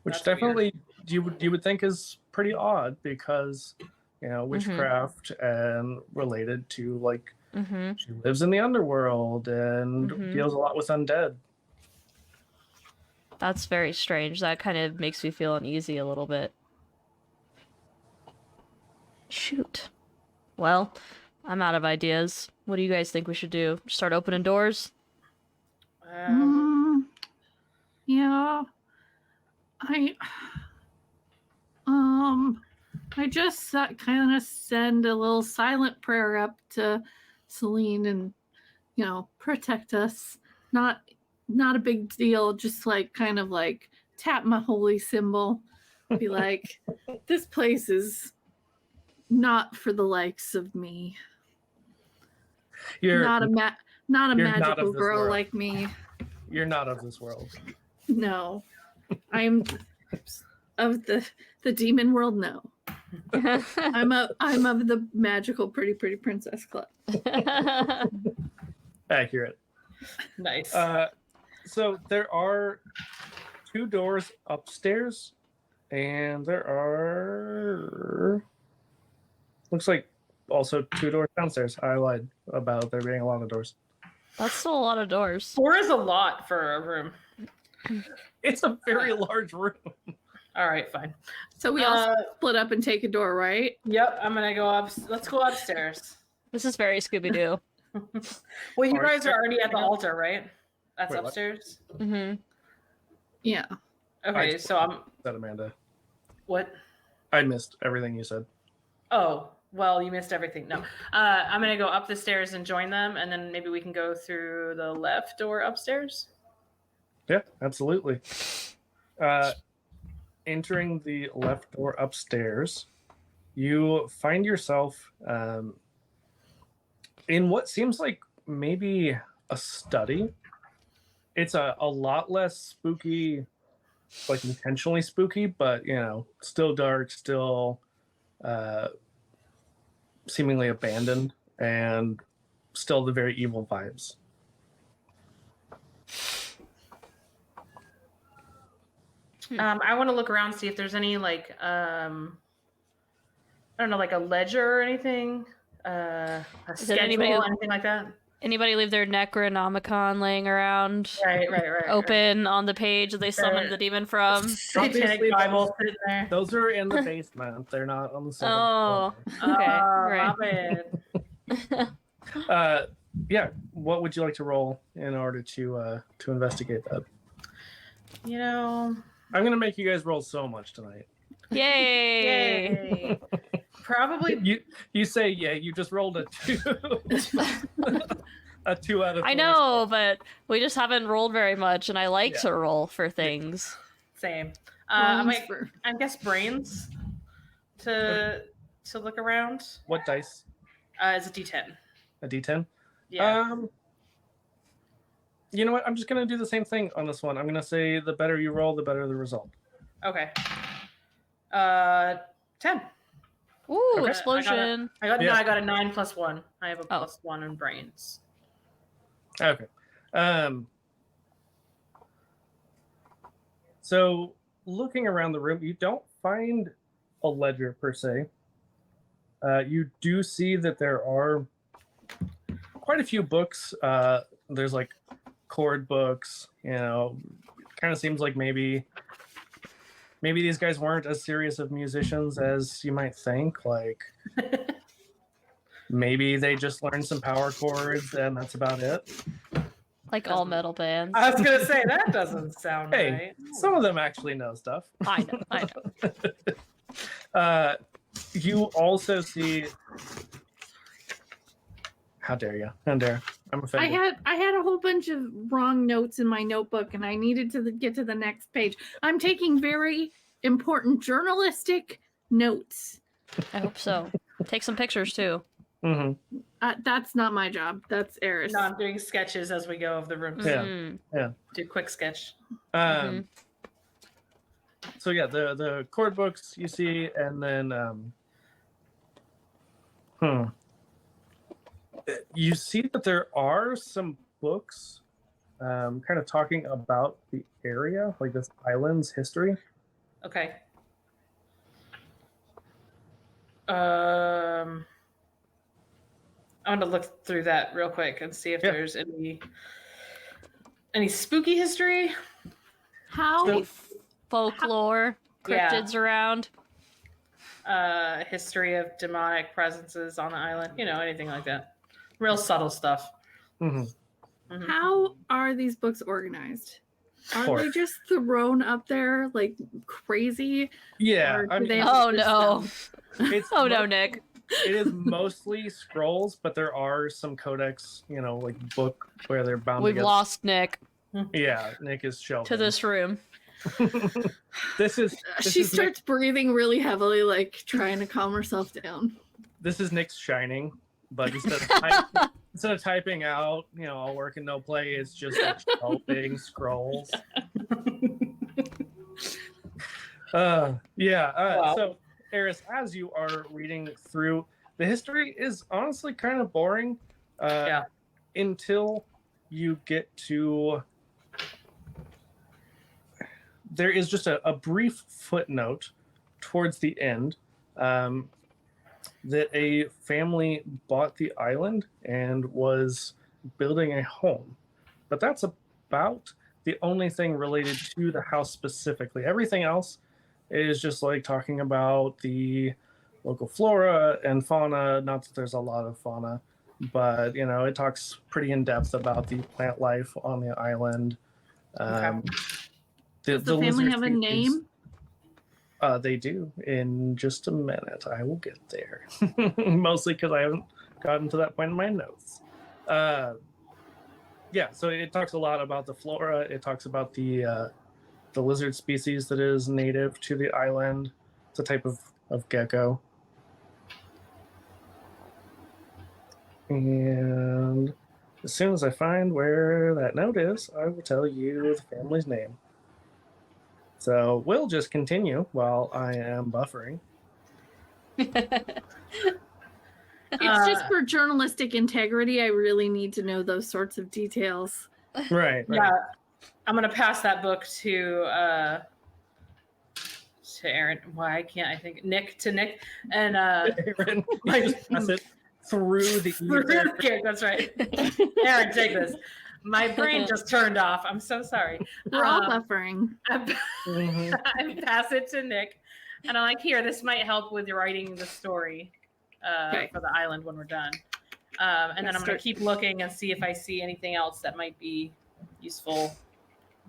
Which That's definitely you would think is pretty odd because witchcraft and related to she lives in the underworld and deals a lot with undead. That's very strange. That kind of makes me feel uneasy a little bit. Shoot. Well, I'm out of ideas. What do you guys think we should do? Start opening doors? Yeah. I just kind of send a little silent prayer up to Celine and, protect us. Not a big deal, just like kind of like tap my holy symbol. Be like, this place is not for the likes of me. You're not a not of magical this girl world. like me. You're not of this world. No. I'm of the demon world, no. I'm of the magical pretty princess club. Accurate. Nice. So there are 2 doors upstairs, and there are looks like also 2 doors downstairs. I lied about there being a lot of doors. That's still a lot of doors. 4 is a lot for a room. It's a very large room. All right, fine. So we all split up and take a door, right? Yep, I'm gonna go up. Let's go upstairs. This is very Scooby-Doo. Well, you Are guys you are already at the checking out? altar, right? That's Wait, what? upstairs. Mm-hmm. Yeah. Okay, so I'm. Said Amanda. What? I missed everything you said. Oh, well, you missed everything. No, I'm gonna go up the stairs and join them, and then maybe we can go through the left door upstairs. Yeah, absolutely. Entering the left door upstairs, you find yourself in what seems like maybe a study. It's a lot less spooky, like intentionally spooky, but still dark, still seemingly abandoned, and still the very evil vibes. I want to look around, see if there's any like I don't know, like a ledger or anything, a schedule, anything like that. Anybody leave their Necronomicon laying around? Right. Open on the page that they summoned the demon from. Satanic Obviously, Bible sitting there. Those are in the basement. They're not on the second Oh, floor. okay, My right. bad. Yeah. What would you like to roll in order to investigate that? I'm gonna make you guys roll so much tonight. Yay! Yay. Probably. You say yeah. You just rolled a 2. A 2 out of 4. I know, but we just haven't rolled very much, and I like Yeah. to roll for things. Same. Bones I guess brains to look around. What dice? Is a D10. A D10. Yeah. You know what? I'm just gonna do the same thing on this one. I'm gonna say the better you roll, the better the result. Okay. 10. Ooh, Okay. explosion! I got Yeah. no. I got a 9 plus 1. I have a Oh. plus 1 in brains. Okay. So looking around the room, you don't find a ledger per se. You do see that there are quite a few books. There's like chord books. Kind of seems like maybe these guys weren't as serious of musicians as you might think. Like maybe they just learned some power chords and that's about it. Like all metal bands. I was gonna say that doesn't sound Hey, right. some of them actually know stuff. I know. You also see. How dare you? How dare? I'm offended. I had a whole bunch of wrong notes in my notebook, and I needed to get to the next page. I'm taking very important journalistic notes. I hope so. Take some pictures too. Mm-hmm. That's not my job. That's Eris. No, I'm doing sketches as we go of the rooms. Yeah. Mhm. Do quick sketch. So yeah, the chord books you see, and then you see that there are some books, kind of talking about the area, like this island's history. Okay. I'm gonna look through that real quick and see if Yeah. there's any spooky history. How? Folklore, Yeah. cryptids around. history of demonic presences on the island. You know, anything like that. Real subtle stuff. Mhm. Mhm. How are these books organized? Are Four. they just thrown up there like crazy? Yeah, Or I do mean, they have a Oh no. system? it's Oh no, mo- Nick. it is mostly scrolls, but there are some codex, like book where they're bound We've together. lost Nick Yeah, Nick is shelving. to this room. This is She Nick, starts breathing really heavily, like trying to calm herself down. this is Nick's shining, but instead of typing out, all work and no play, it's just like shelving scrolls. Yeah. Wow. So, Eris, as you are reading through, the history is honestly kind of boring. Yeah. Until you get to. There is just a brief footnote towards the end that a family bought the island and was building a home. But that's about the only thing related to the house specifically. Everything else is just like talking about the local flora and fauna. Not that there's a lot of fauna, but it talks pretty in depth about the plant life on the island. Does the family lizard have a species, name? They do. In just a minute, I will get there. Mostly because I haven't gotten to that point in my notes. Yeah, so it talks a lot about the flora. It talks about the lizard species that is native to the island. It's a type of gecko. And as soon as I find where that note is, I will tell you the family's name. So we'll just continue while I am buffering. It's just for journalistic integrity. I really need to know those sorts of details. Right. Yeah. I'm gonna pass that book to Aaron. Why can't I think Nick to Nick and Aaron, you just pass it through the Okay, that's right. Aaron, take this. My brain just turned off. I'm so sorry. We're all buffering. Mhm. I pass it to Nick, and I'm like, here, this might help with writing the story for the island when we're done. And then I'm going to keep looking and see if I see anything else that might be useful.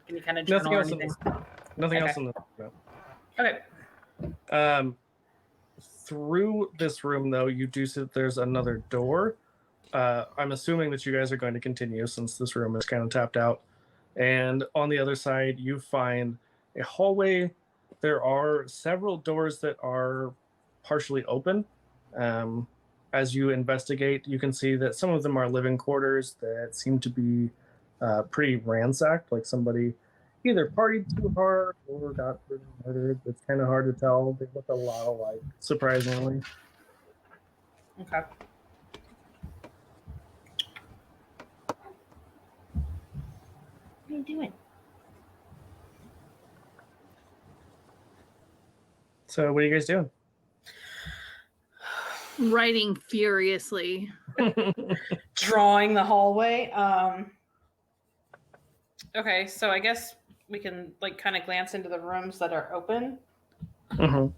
Any kind of journal or anything. Nothing Okay. else in the no. Okay. Through this room, though, you do see that there's another door. I'm assuming that you guys are going to continue since this room is kind of tapped out. And on the other side, you find a hallway. There are several doors that are partially open. As you investigate, you can see that some of them are living quarters that seem to be pretty ransacked, like somebody either partied too hard or got murdered. It's kind of hard to tell. They look a lot alike, surprisingly. Okay. What are you doing? So what are you guys doing? Writing furiously. Drawing the hallway. Okay, so I guess we can kind of glance into the rooms that are open. Mhm.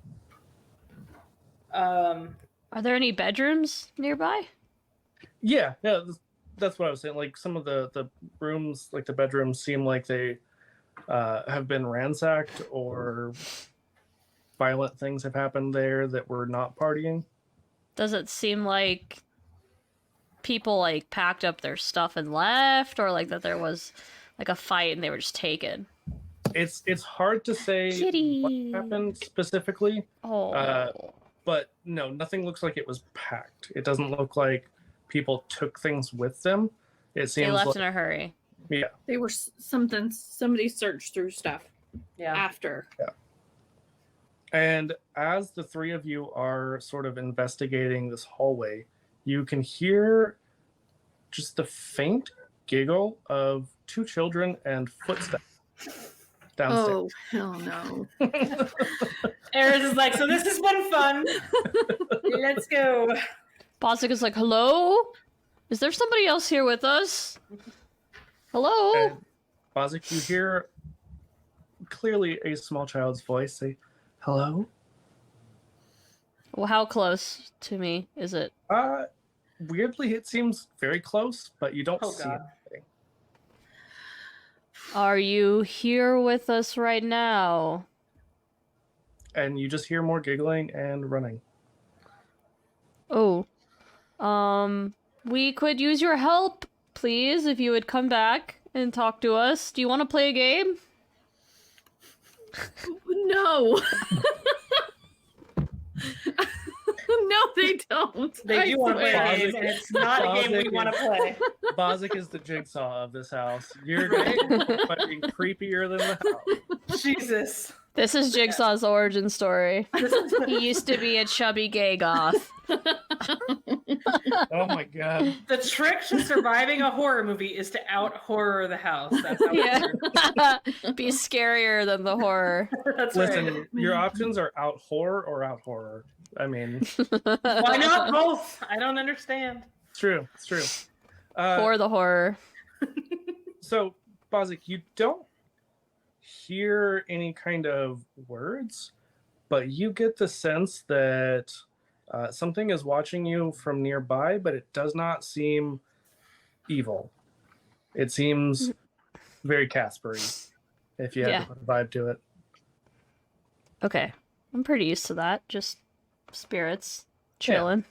Are there any bedrooms nearby? Yeah, that's what I was saying. Like some of the rooms, like the bedrooms, seem like they have been ransacked or violent things have happened there that were not partying. Does it seem like people packed up their stuff and left, or that there was a fight and they were just taken? It's hard to say Kitty. what happened specifically. Oh. But no, nothing looks like it was packed. It doesn't look like people took things with them. It seems They left like, in a hurry. yeah. They were somebody searched through stuff after. Yeah. And as the three of you are sort of investigating this hallway, you can hear just the faint giggle of two children and footsteps downstairs. Oh, hell no. Eris is like, so this has been fun. Let's go. Bostic is like, hello? Is there somebody else here with us? Hello? And Bozic, you hear clearly a small child's voice say, hello? Well, how close to me is it? Weirdly, it seems very close, but you don't Oh, see God. anything. Are you here with us right now? And you just hear more giggling and running. Oh. We could use your help, please, if you would come back and talk to us. Do you want to play a game? No. No, they don't. They do want to play swear. a game, and it's not a game we want to play. Bozic is the jigsaw of this house. You're fucking creepier than the house. Jesus. This is Jigsaw's origin story. He used to be a chubby gay goth. Oh my god. The trick to surviving a horror movie is to out horror the house. That's how Yeah. it works. Be scarier than the horror. That's Listen, right. your options are out horror or out horror. I mean, Why not both? I don't understand. it's true. It's true. For the horror. So, Bozic, you don't hear any kind of words, but you get the sense that something is watching you from nearby, but it does not seem evil. It seems very Caspery, if you had to put a vibe to it. Okay. I'm pretty used to that. Just spirits chilling.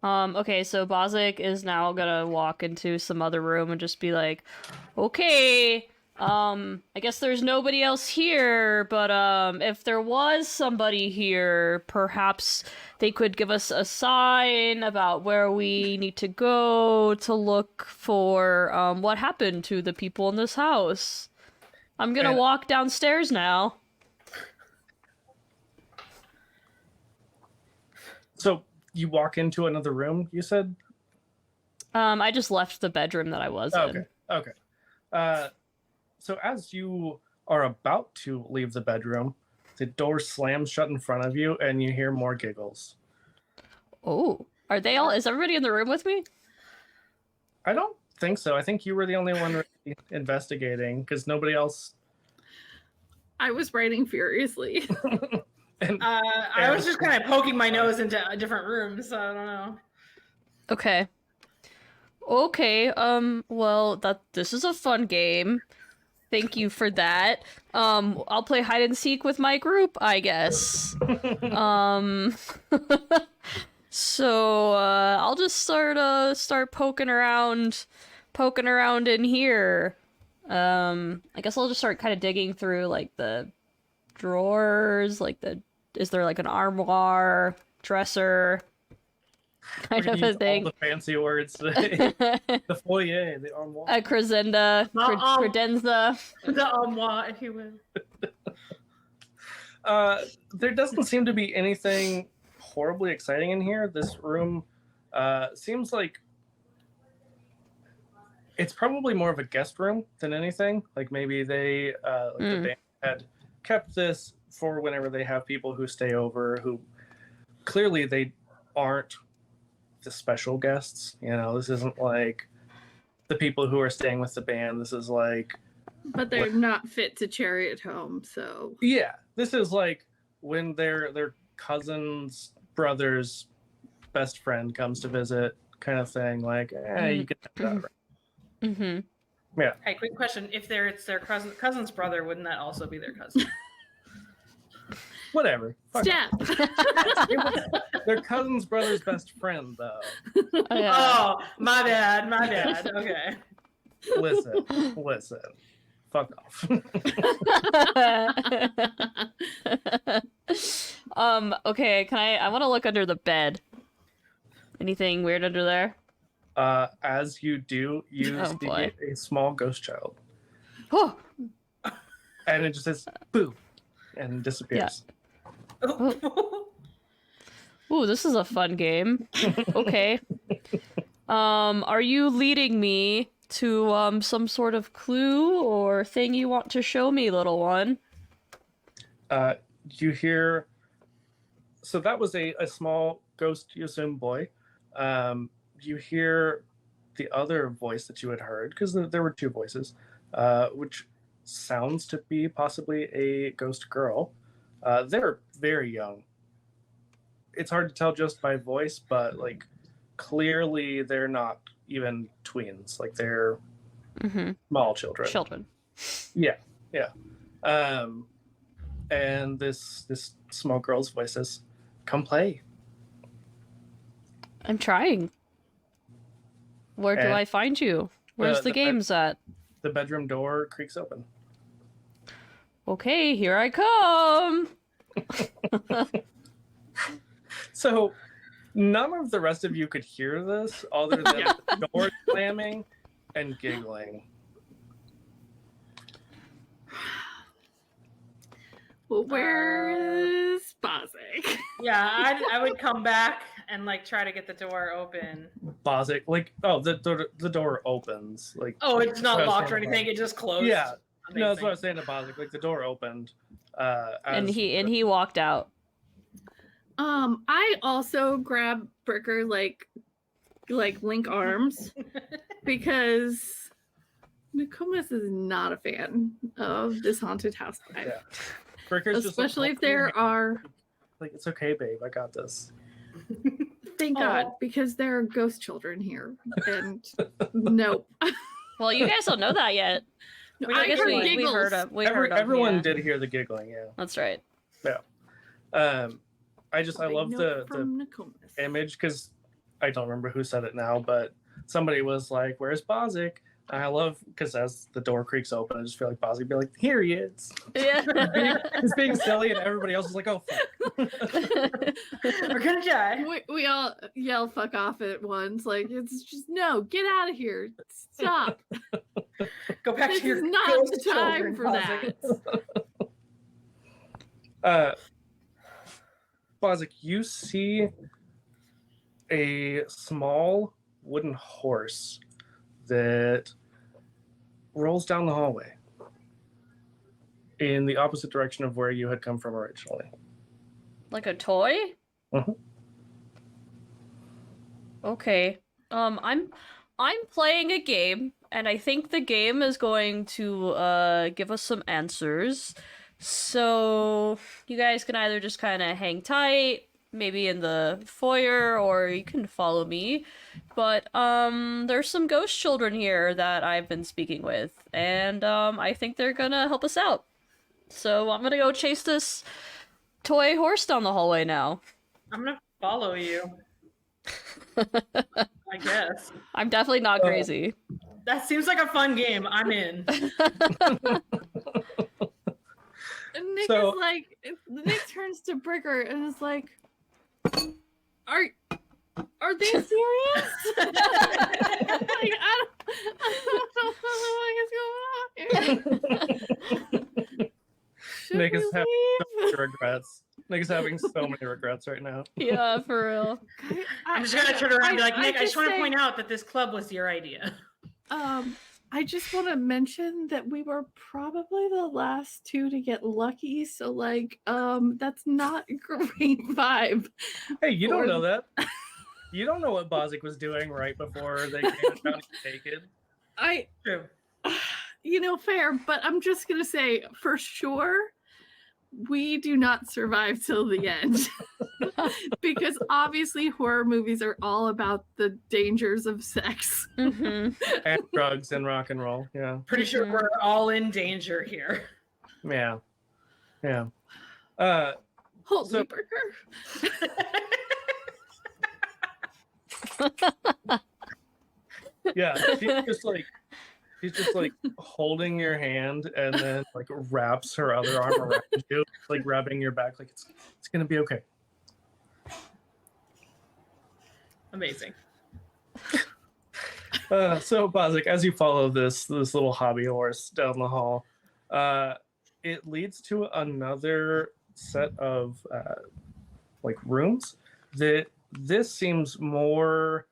Okay, so Bozic is now gonna walk into some other room and just be like, okay, I guess there's nobody else here, but if there was somebody here, perhaps they could give us a sign about where we need to go to look for what happened to the people in this house. I'm gonna walk downstairs now. So you walk into another room, you said? I just left the bedroom that I was in. Okay. So as you are about to leave the bedroom, the door slams shut in front of you and you hear more giggles. Oh, are they all? Is everybody in the room with me? I don't think so. I think you were the only one really investigating because nobody else. I was writing furiously. And I was just kind of poking my nose into different rooms, so I don't know. Okay. Well, this is a fun game. Thank you for that. I'll play hide and seek with my group, I guess. So I'll just start poking around in here. I guess I'll just start kind of digging through like the drawers, is there like an armoire, dresser, kind of a thing. All the fancy words today. The foyer, the armoire. A crescenda, credenza. The armoire, if you will. There doesn't seem to be anything horribly exciting in here. This room seems like it's probably more of a guest room than anything. Like maybe they the band had kept this for whenever they have people who stay over who clearly they aren't the special guests. You know, this isn't like the people who are staying with the band. This is like, but they're not fit to chariot home, so yeah, this is like when their cousin's brother's best friend comes to visit, kind of thing. Like, you get that right. Mm-hmm. Yeah. Hey, quick question: if it's their cousin's brother, wouldn't that also be their cousin? Whatever. Fuck step. it was their cousin's brother's best friend, though. Oh, my bad. Okay. Listen. Fuck off. Okay, I want to look under the bed. Anything weird under there? As you do, you see a small ghost child. Oh. And it just says boo and disappears. Yeah. Ooh, this is a fun game. Okay. Are you leading me to some sort of clue or thing you want to show me, little one? You hear. So that was a small ghost, you assume, boy. You hear the other voice that you had heard, because there were two voices, which sounds to be possibly a ghost girl. They're very young. it's hard to tell just by voice, but like clearly they're not even tweens. Like they're small children. Children. Yeah. And this small girl's voice says, "Come play." I'm trying. Where do And I find you? Where's the games at? The bedroom door creaks open. Okay, here I come. So none of the rest of you could hear this other than the door slamming and giggling. Well, where is Bozic? Yeah, I would come back and like try to get the door open. Bozic, like, the door opens. Like, Oh, it's not that's locked or what I'm anything. It just closed. Yeah, Amazing. no, that's what I was saying to Bozic. Like the door opened, And he walked out. I also grab Bricker like link arms because Nokomis is not a fan of this haunted house vibe. Yeah. Bricker's Especially just, if there are like, it's okay, babe, I got this. thank God, because there are ghost children here. And nope. Well, you guys don't know that yet. No, I guess heard we giggles. heard of. We heard of, Everyone yeah. did hear the giggling, yeah. That's right. I love Big the note from Nokomis. image because I don't remember who said it now, but somebody was like, "Where's Bozic?" And I love because as the door creaks open, I just feel like Bozic would be like, "Here he is." Yeah. He's being silly, and everybody else is like, "Oh, fuck." We're gonna die. We all yell "fuck off" at once. Like it's just no, get out of here, stop. Go back This to your is not ghost the time children for closet. that. Bozic, you see a small wooden horse that rolls down the hallway in the opposite direction of where you had come from originally. Like a toy? Mhm. Okay. I'm playing a game, and I think the game is going to give us some answers. So you guys can either just kind of hang tight, maybe in the foyer, or you can follow me. But there's some ghost children here that I've been speaking with, and I think they're gonna help us out. So I'm gonna go chase this toy horse down the hallway now. I'm gonna follow you. I guess. I'm definitely not crazy. That seems like a fun game. I'm in. And Nick So- is like, Nick turns to Bricker and is like, "Are they serious?" Like, I don't know what is going on here. Should Nick we is having so leave? many regrets. Nick is having so many regrets right now. Yeah, for real. I'm just gonna turn around and be like, Nick, I just want to say- point out that this club was your idea. I just want to mention that we were probably the last two to get lucky, so like, that's not a great vibe. Hey, you don't Or- know that. You don't know what Bozic was doing right before they came and found him naked. True. Fair, but I'm just gonna say for sure we do not survive till the end. Because obviously horror movies are all about the dangers of sex. Mm-hmm. And drugs and rock and roll. Yeah. Pretty sure Mhm. we're all in danger here. Yeah. Yeah. Holy So- burger. Yeah. She's just like holding your hand and then like wraps her other arm around you, like rubbing your back, like it's gonna be okay. Amazing. So Bozic, as you follow this little hobby horse down the hall, it leads to another set of like rooms that this seems more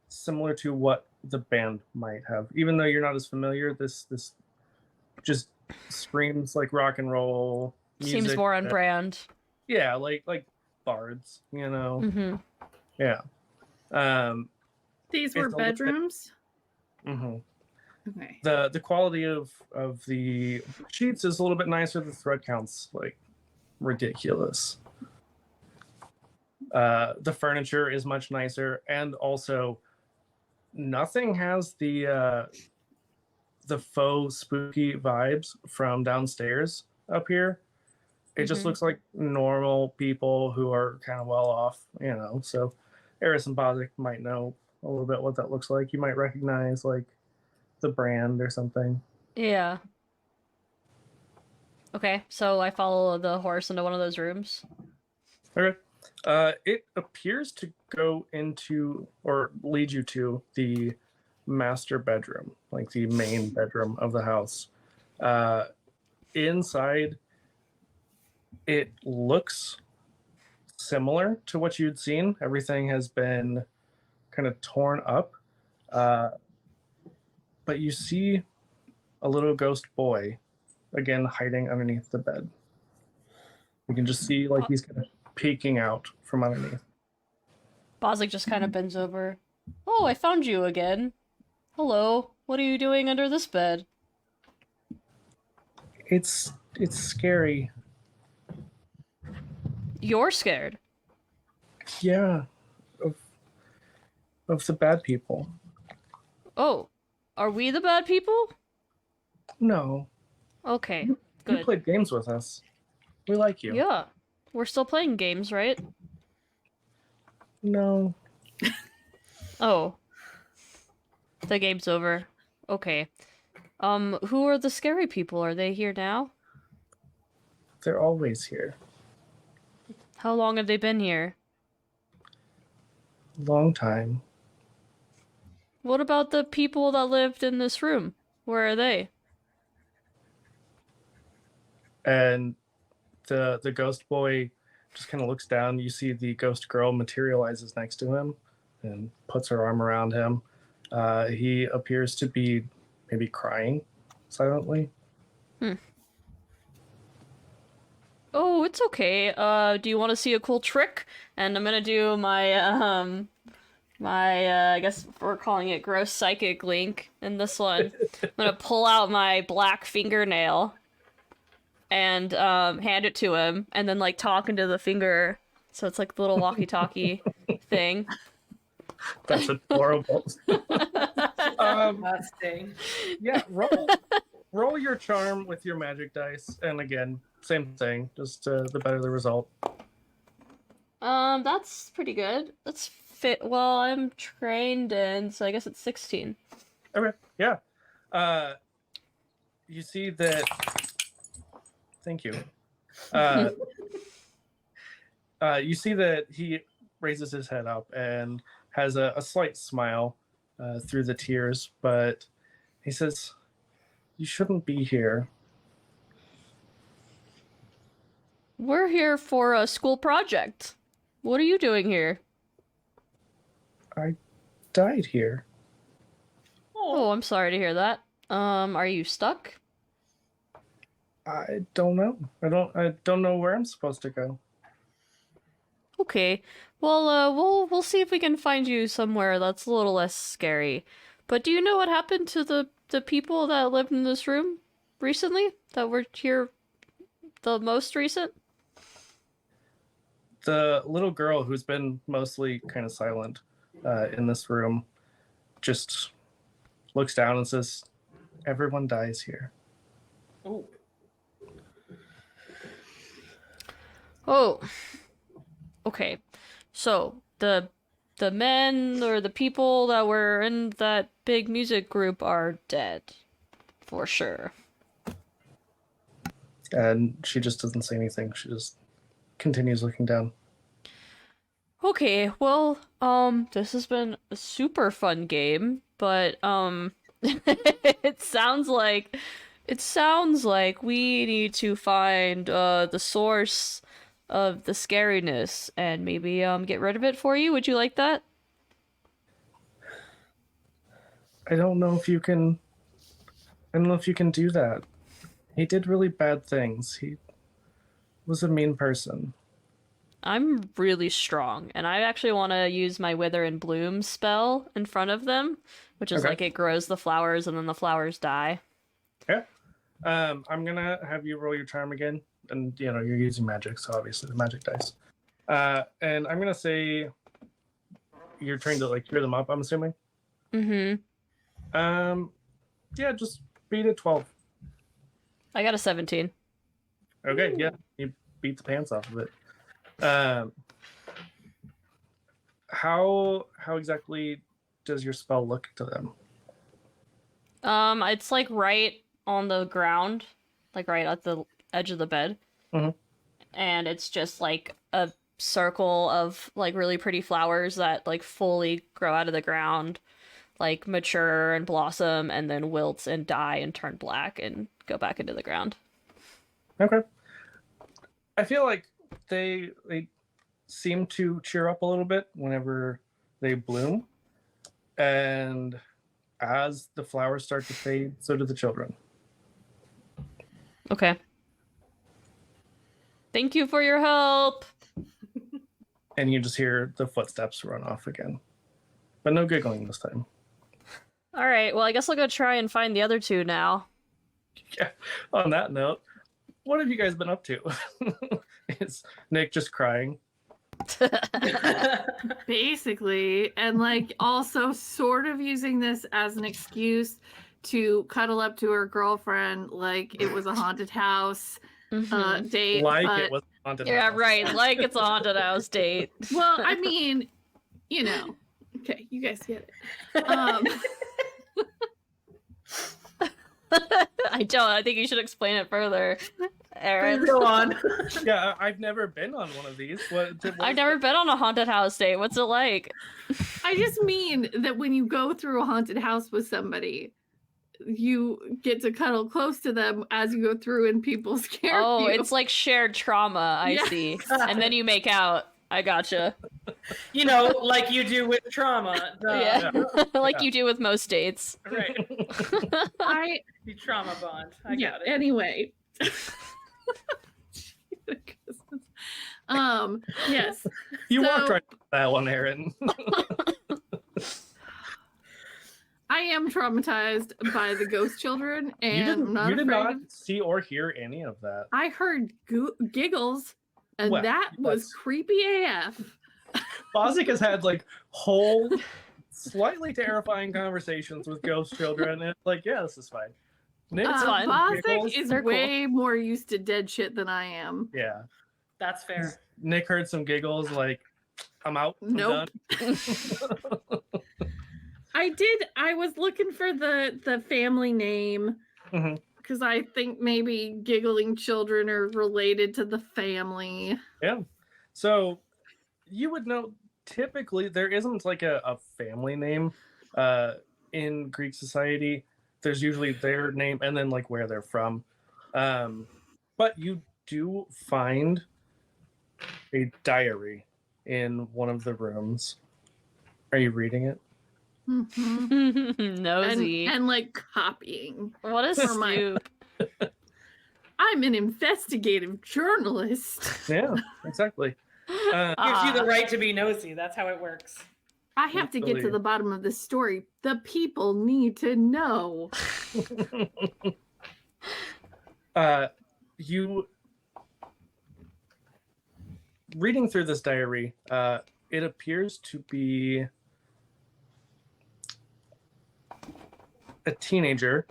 similar to what the band might have. Even though you're not as familiar, this just screams like rock and roll music. Seems more on brand. Yeah, like bards, you know. Mm-hmm. Yeah. These were It's a little bit- bedrooms. hmm Okay. The quality of the sheets is a little bit nicer. The thread count's like ridiculous. The furniture is much nicer, and also nothing has the faux spooky vibes from downstairs up here. It just looks like normal people who are kind of well off, So Eris and Bozic might know a little bit what that looks like. You might recognize like the brand or something. Yeah. Okay, so I follow the horse into one of those rooms. Okay. It appears to go into or lead you to the master bedroom, like the main bedroom of the house. Inside, it looks similar to what you'd seen. Everything has been kind of torn up. But you see a little ghost boy, again, hiding underneath the bed. You can just see like he's kind of peeking out from underneath. Bozic just kind of bends over. Oh, I found you again. Hello. What are you doing under this bed? It's scary. You're scared. Yeah. Of the bad people. Oh, are we the bad people? No. Okay, You good. played games with us. We like you. Yeah. We're still playing games, right? No. Oh. The game's over. Okay. Who are the scary people? Are they here now? They're always here. How long have they been here? Long time. What about the people that lived in this room? Where are they? And the ghost boy just kind of looks down. You see the ghost girl materializes next to him and puts her arm around him. He appears to be maybe crying silently. Oh, it's okay. Do you want to see a cool trick? And I'm gonna do my, I guess we're calling it gross psychic link in this one. I'm gonna pull out my black fingernail and, hand it to him, and then, like, talk into the finger. So it's like the little walkie-talkie thing. That's adorable. Disgusting. Yeah, roll your charm with your magic dice, and again, same thing. Just the better the result. That's pretty good. That's fit. Well, I'm trained in, so I guess it's 16. Okay, yeah. You see that. Thank you. You see that he raises his head up and has a slight smile through the tears, but he says, "You shouldn't be here." We're here for a school project. What are you doing here? I died here. Oh, I'm sorry to hear that. Are you stuck? I don't know. I don't know where I'm supposed to go. Okay. Well, we'll see if we can find you somewhere that's a little less scary. But do you know what happened to the people that lived in this room recently? That were here the most recent? The little girl who's been mostly kind of silent in this room just looks down and says, "Everyone dies here." Oh. Oh. Okay. So, the men or the people that were in that big music group are dead. For sure. And she just doesn't say anything. She just continues looking down. Okay, well, this has been a super fun game, but, it sounds like we need to find, the source of the scariness and maybe, get rid of it for you. Would you like that? I don't know if you can do that. He did really bad things. He was a mean person. I'm really strong, and I actually want to use my Wither and Bloom spell in front of them, which is Okay. like it grows the flowers and then the flowers die. Yeah. I'm gonna have you roll your charm again, and you're using magic, so obviously the magic dice. And I'm gonna say you're trying to like cheer them up. I'm assuming. Yeah, just beat it 12. I got a 17. Okay, yeah, you beat the pants off of it. How exactly does your spell look to them? It's like right on the ground, like right at the edge of the bed. And it's just like a circle of like really pretty flowers that like fully grow out of the ground, like mature and blossom and then wilt and die and turn black and go back into the ground. Okay. I feel like they seem to cheer up a little bit whenever they bloom. And as the flowers start to fade, so do the children. Okay. Thank you for your help. And you just hear the footsteps run off again. But no giggling this time. All right, well, I guess I'll go try and find the other two now. Yeah. On that note, what have you guys been up to? Is Nick just crying? Basically, and like also sort of using this as an excuse to cuddle up to her girlfriend like it was a haunted house date. Like but, it was a haunted Yeah, house. right. Like it's a haunted house date. well, I mean, you know. Okay, you guys get it. I don't. I think you should explain it further, Aaron. Go on. Yeah, I've never been on one of these. I've never been on a haunted house date. What's it like? I just mean that when you go through a haunted house with somebody, you get to cuddle close to them as you go through and people scare you. Oh, it's like shared trauma, I Yeah. see. And then you make out. I gotcha. You know, like you do with trauma. Duh. Yeah. Like Yeah. you do with most dates. Right. I You trauma bond. I yeah, got it. anyway. Yes. You So- walked right into that one, Aaron. I am traumatized by the ghost children, and I'm not you did afraid not of- see or hear any of that. I heard giggles, and Well, that was that's- creepy AF. Bozic has had like whole, slightly terrifying conversations with ghost children, and it's like, yeah, this is fine. Nick's fine. Bozic is They're cool. way more used to dead shit than I am. Yeah. That's fair. Nick heard some giggles, like, I'm out. I'm Nope. done. I was looking for the family name Mhm. because I think maybe giggling children are related to the family. Yeah. So you would know typically there isn't like a family name in Greek society. There's usually their name and then like where they're from. But you do find a diary in one of the rooms. Are you reading it? Mhm. Nosy. And like copying. What a For my- snoop. I'm an investigative journalist. Yeah, exactly. Gives you the right to be nosy. That's how it works. I have to get to Absolutely. the bottom of this story. The people need to know. You reading through this diary, it appears to be a teenager.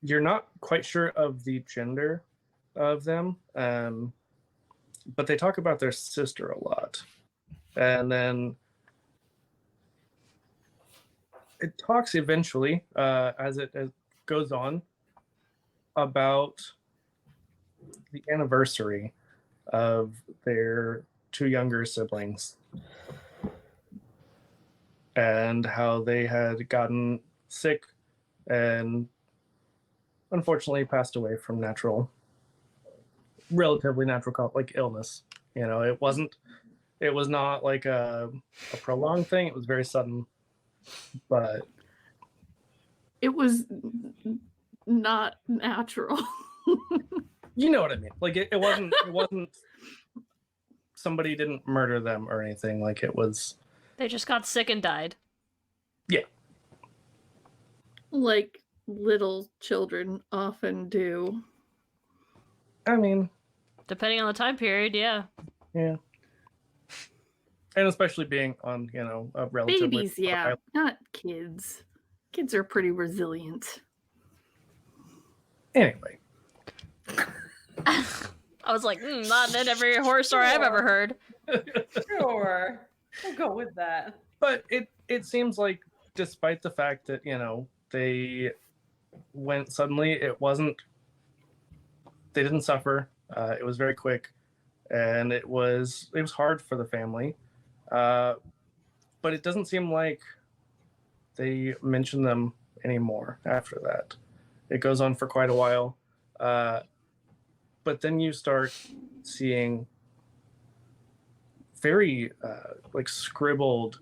You're not quite sure of the gender of them, but they talk about their sister a lot. And then it talks eventually, as it goes on, about the anniversary of their two younger siblings and how they had gotten sick and unfortunately passed away from relatively natural like illness. You know, it was not like a prolonged thing. It was very sudden, but It was not natural. you know what I mean. Like it wasn't somebody didn't murder them or anything. Like it was, They just got sick and died. Like little children often do. I mean, Depending on the time period, yeah. Yeah. And especially being on, a relatively Babies, yeah, not kids. Kids are pretty resilient. Anyway. I was like, not in every horror story I've ever heard. Sure. We'll go with that. But it seems like, despite the fact that, they went suddenly, they didn't suffer. It was very quick, and it was hard for the family. But it doesn't seem like they mention them anymore after that. It goes on for quite a while. But then you start seeing very scribbled,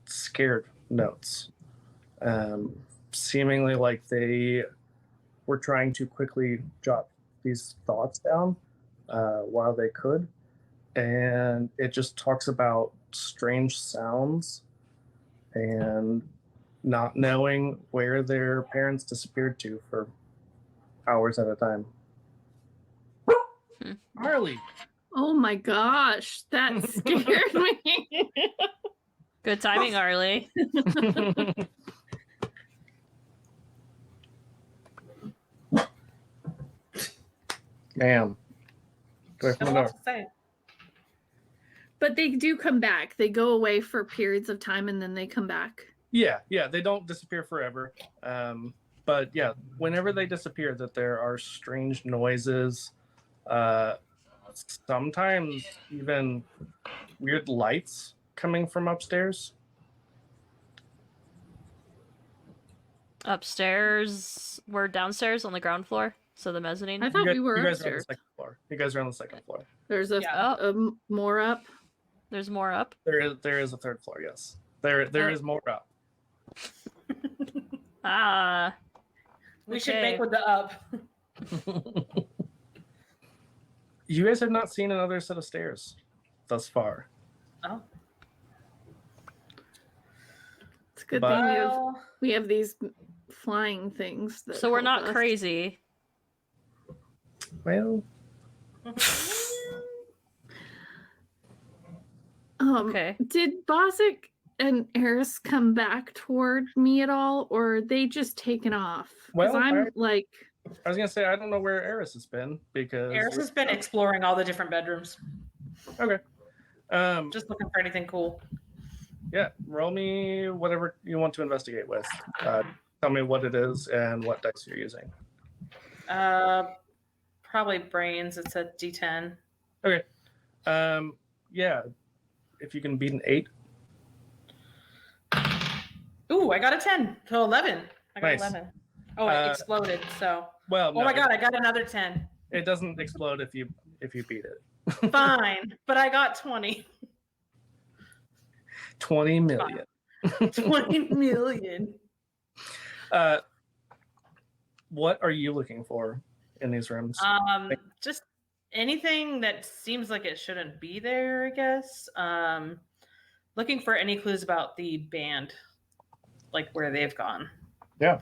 scared notes, seemingly like they were trying to quickly jot these thoughts down while they could. And it just talks about strange sounds and not knowing where their parents disappeared to for hours at a time. Harley. Oh my gosh, that scared me. Good timing, Arlie. Ma'am. Go from the door. But they do come back. They go away for periods of time and then they come back. Yeah, they don't disappear forever. But yeah, whenever they disappear, that there are strange noises, sometimes even weird lights coming from upstairs. Upstairs, we're downstairs on the ground floor, so the mezzanine. I thought we were you guys are on the upstairs. second floor. You guys are on the second floor. There's a more up. There's more up. There is a third floor. Yes, there is more up. Ah. We should make with the up. You guys have not seen another set of stairs thus far. Oh. It's a good thing we have these flying things. That So we're not us. crazy. Well, Okay. Did Bozic and Eris come back toward me at all, or are they just taken off? Because Well, I'm I was gonna say I don't know where Eris has been because Eris has been exploring all the different bedrooms. Okay. Just looking for anything cool. Yeah, roll me whatever you want to investigate with. Tell me what it is and what dice you're using. Probably brains. It's a D10. Okay. Yeah. If you can beat an 8. Ooh, I got a 10. So 11. I got Nice. 11. Oh, it exploded. So. Well, Oh no, my god, I got another 10. It doesn't explode if you beat it. Fine, but I got 20. 20 million. 20 million. What are you looking for in these rooms? Just anything that seems like it shouldn't be there, I guess. Looking for any clues about the band, like where they've gone. Yeah.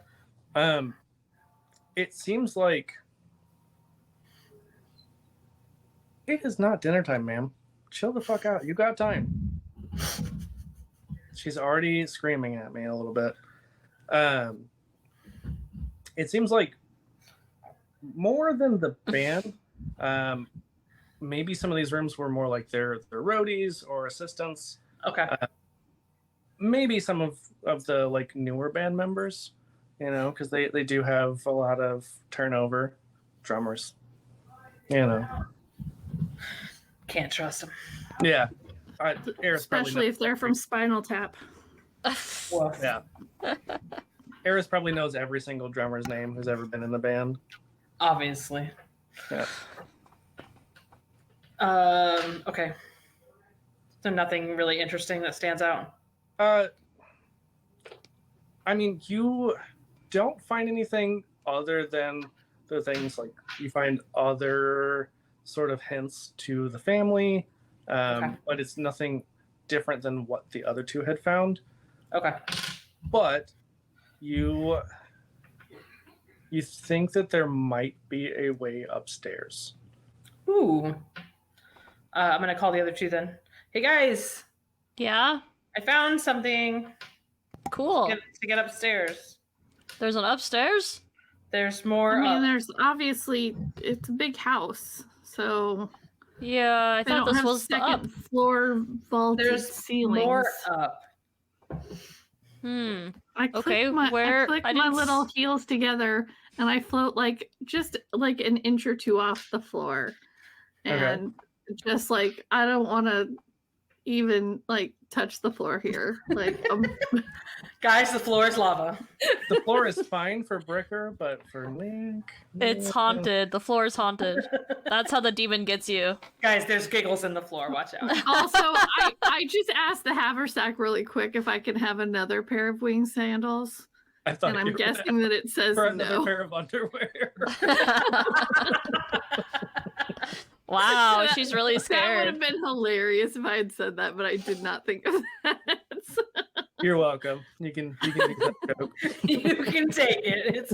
It seems like it is not dinner time, ma'am. Chill the fuck out. You got time. She's already screaming at me a little bit. It seems like more than the band, maybe some of these rooms were more like their roadies or assistants. Okay. Maybe some of the like newer band members, because they do have a lot of turnover drummers. Can't trust them. Yeah. Especially if they're from Spinal Tap. Well, Yeah. Eris probably knows every single drummer's name who's ever been in the band. obviously. Yeah. Okay. So nothing really interesting that stands out. I mean, you don't find anything other than the things like you find other sort of hints to the family, but it's nothing different than what the other two had found. Okay. But you think that there might be a way upstairs. Ooh, Ooh. I'm gonna call the other two then. Hey guys, Yeah? I found something Cool. to get upstairs. There's an upstairs? There's more. I mean, up. there's obviously it's a big house, so Yeah, I they thought don't this have was the second up. floor vaulted There's ceilings. more up. I click Okay, my, where- I click I my didn't little heels together and I float like just like an inch or two off the floor. Okay. And just like I don't want to even like touch the floor here. Like Guys, the floor is lava. The floor is fine for Bricker, but for Nick, It's haunted. The floor is haunted. That's how the demon gets you. Guys, there's giggles in the floor. Watch out. also I just asked the haversack really quick if I can have another pair of wing sandals. I thought And I'm you were guessing that it says for another no. pair of underwear. Wow, she's really That would scared. have been hilarious if I had said that, but I did not think of that. You're welcome. You can use that joke. You can take it. It's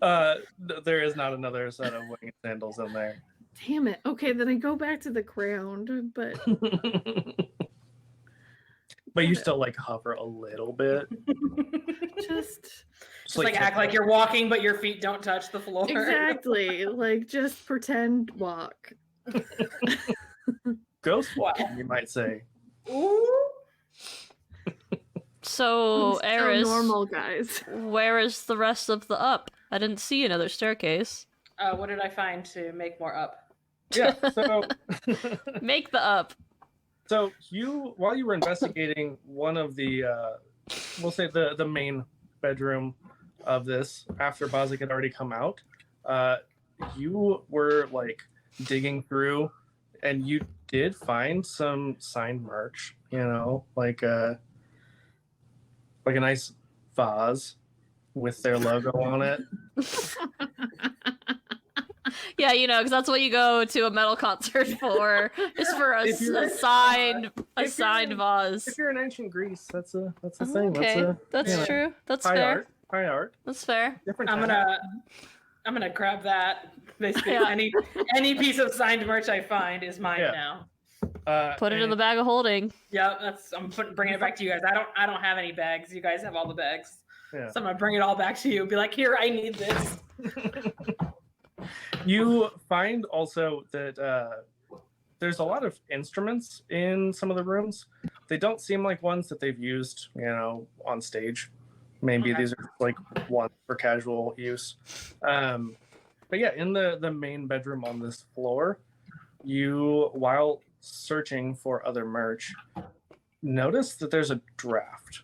cool. There is not another set of wing sandals in there. Damn it. Okay, then I go back to the ground, but But you still like hover a little bit. just Just like act like you're walking, but your feet don't touch the floor. exactly like just pretend walk. ghost Wow. walking, you might say. Ooh. So, I'm Eris, so normal, guys. where is the rest of the up? I didn't see another staircase. What did I find to make more up? Yeah. So Make the up. So while you were investigating one of the, we'll say the main bedroom of this, after Bozic had already come out, you were like digging through, and you did find some signed merch. You know, like a nice vase with their logo on it. Yeah, you know, because that's what you go to a metal concert for. Is for a, If you're- a signed if you're- vase. If you're in ancient Greece, that's a Oh, thing. okay, That's that's you know, true. That's high fair. art. High art. That's fair. Different. I'm time. gonna grab that. Basically, Yeah. any piece of signed merch I find is mine Yeah. now. Put it in and- the bag of holding. Yeah, bringing it back to you guys. I don't have any bags. You guys have all the bags, Yeah. so I'm gonna bring it all back to you. Be like, here, I need this. You find also that there's a lot of instruments in some of the rooms. They don't seem like ones that they've used, you know, on stage. Maybe Okay. these are like ones for casual use. But yeah, in the main bedroom on this floor, you, while searching for other merch, notice that there's a draft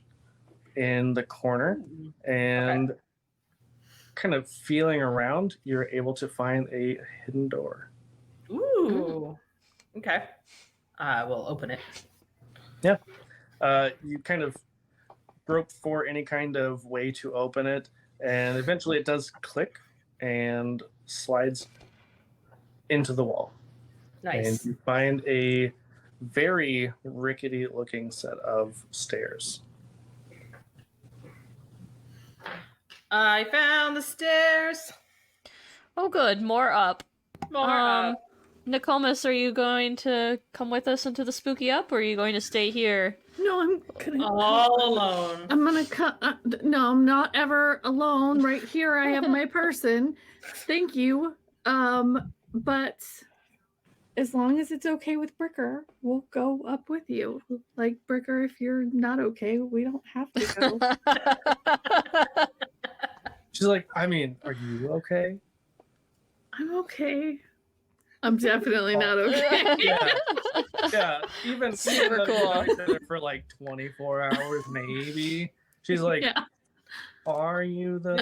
in the corner, and kind of feeling around, you're able to find a hidden door. Ooh. Okay. I will open it. You kind of grope for any kind of way to open it, and eventually it does click and slides into the wall. Nice. And you find a very rickety looking set of stairs. I found the stairs. Oh, good. More up. More up. Nokomis, are you going to come with us into the spooky up, or are you going to stay here? No, I'm gonna All alone. I'm gonna cut. No, I'm not ever alone. Right here, I have my person. Thank you. But as long as it's okay with Bricker, we'll go up with you. Like Bricker, if you're not okay, we don't have to go. She's like, I mean, are you okay? I'm okay. I'm definitely not okay. Yeah. Even Super though you've cool. known each other for like 24 hours, maybe. She's like, Yeah. are you though?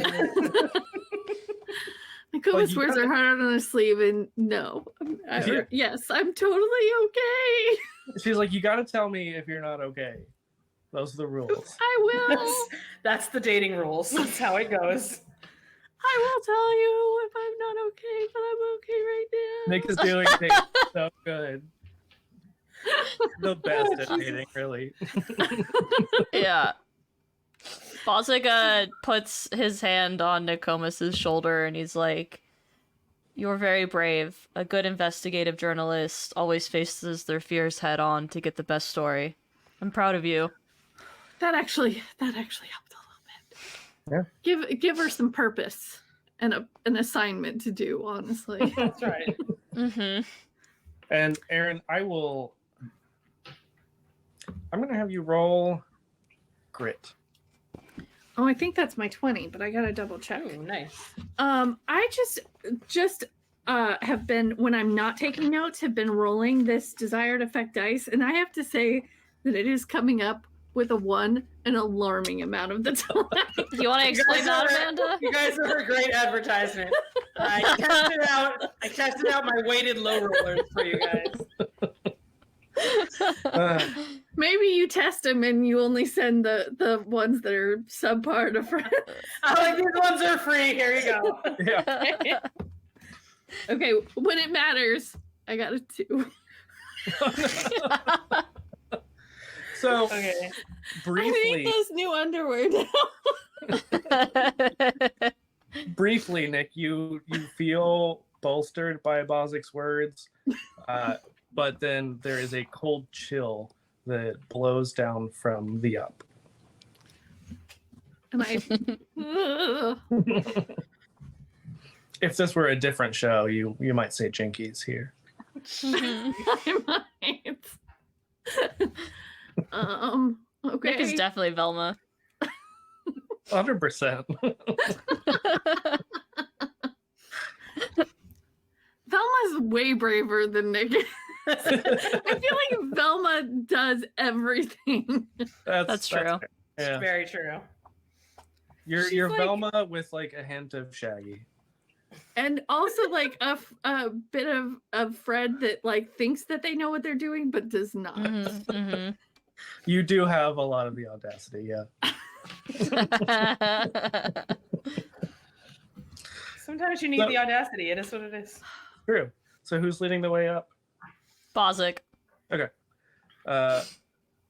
Nicole Like, you wears gotta- her heart on her sleeve, and no, Yeah. yes, I'm totally okay. She's like, you got to tell me if you're not okay. Those are the rules. I will. That's the dating rules. That's how it goes. I will tell you if I'm not okay, but I'm okay right now. Nick is doing things so good. The best at dating, really. Yeah. Bozic puts his hand on Nokomis' shoulder and he's like, You're very brave. A good investigative journalist always faces their fears head on to get the best story. I'm proud of you. That actually helped a little bit. Yeah. Give her some purpose and an assignment to do, honestly. That's right. Mm-hmm. And Aaron, I'm gonna have you roll grit. Oh, I think that's my 20, but I gotta double check. Ooh, nice. I just have been, when I'm not taking notes, have been rolling this desired effect dice, and I have to say that it is coming up with a 1 an alarming amount of the time. You want to explain that, Amanda? You guys are a great advertisement. I tested out my weighted low rollers for you guys. Maybe you test them and you only send the ones that are subpar to friends. I like these ones are free. Here you go. Yeah. Okay, when it matters, I got a 2. So Okay. I briefly, need those new underwear now. briefly, Nick, you feel bolstered by Bozik's words, but then there is a cold chill that blows down from the up. And I If this were a different show, you might say Jinkies here. Mhm. I might. Okay. Nick is definitely Velma. 100%. Velma's way braver than Nick is. I feel like Velma does everything. That's true. fair. Yeah. Very true. You're like- Velma with like a hint of Shaggy. And also like a bit of Fred that like thinks that they know what they're doing but does not. Mm-hmm, mm-hmm. You do have a lot of the audacity, yeah. Sometimes you need So- the audacity. It is what it is. True. So who's leading the way up? Bozic.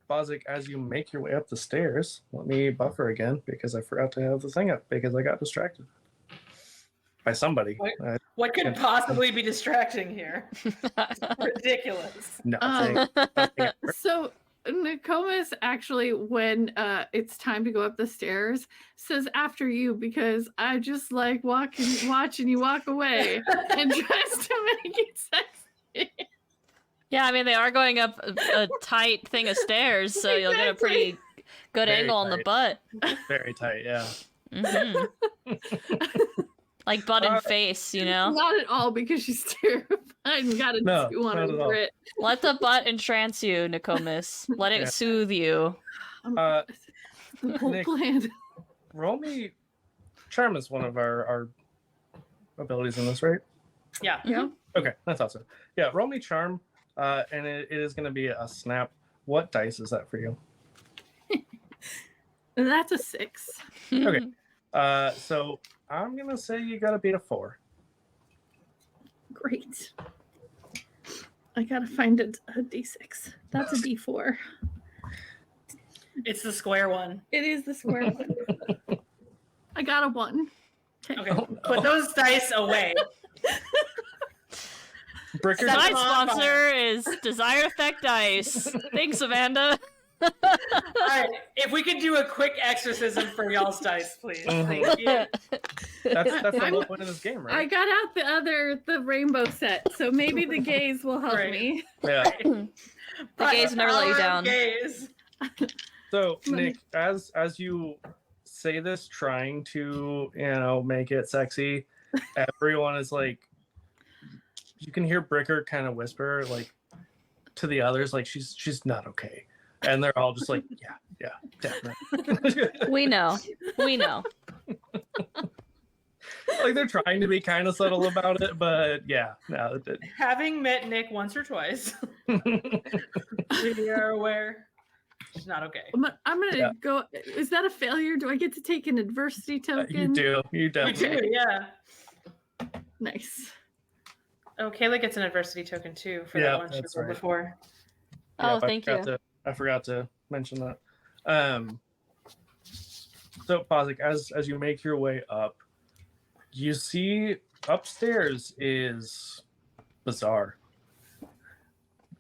Bozic, as you make your way up the stairs, let me buffer again because I forgot to have the thing up because I got distracted by somebody. What? What could possibly be distracting here? Ridiculous. Nothing. Nothing. So Nokomis actually, when it's time to go up the stairs, says after you because I just like watching you walk away and tries to make it sexy. Yeah, I mean, they are going up a tight thing of stairs, so you'll get a pretty good Very angle on the butt. Very tight, yeah. Hmm Like butt and face, you know? Not at all because she's terrified and got a No, 2 on not her at all. grit. Let the butt entrance you, Nokomis. Let it Yeah. soothe you. Uh, The whole Nick. plan. Roll me. Charm is one of our abilities in this, right? Yeah. Yeah. Okay, I thought so. Yeah, roll me charm, and it is going to be a snap. What dice is that for you? And that's a 6. Okay. So I'm gonna say you gotta beat a 4. Great. I gotta find a D6. That's a D4. It's the square one. It is the square one. I got a 1. Okay. Oh, no. Put those dice away. Bricker, That's Side on sponsor fire. is Desired Effect Dice. Thanks, Amanda. All right. If we could do a quick exorcism for y'all's dice, please. Mhm. Thank you. that's the I'm- whole point of this game, I right? got out the rainbow set, so maybe the gays will help Right. me. Yeah. The gays never let you Power down. of Gays. So Money. Nick, as you say this, trying to make it sexy, everyone is like, you can hear Bricker kind of whisper like to the others, like she's not okay, and they're all just like, yeah, definitely. We know. We know. Like they're trying to be kind of subtle about it, but yeah, no. Having met Nick once or twice, we are aware she's not okay. I'm gonna Yeah. go. Is that a failure? Do I get to take an adversity token? You We definitely. do, yeah. Nice. Oh, Kayla gets an adversity token too for Yeah, that one she that's rolled right. before. Oh, Yep, thank you. I forgot to mention that. So Pazik, as you make your way up, you see upstairs is bizarre.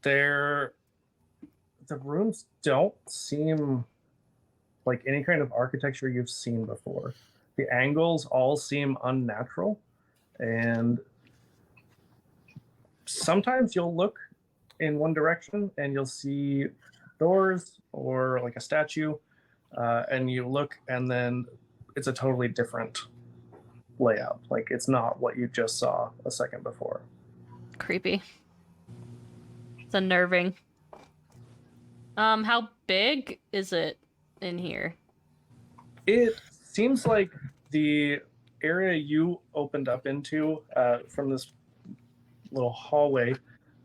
The rooms don't seem like any kind of architecture you've seen before. The angles all seem unnatural, and sometimes you'll look in one direction and you'll see doors or like a statue, and you look and then it's a totally different layout. Like it's not what you just saw a second before. Creepy. It's unnerving. How big is it in here? It seems like the area you opened up into from this little hallway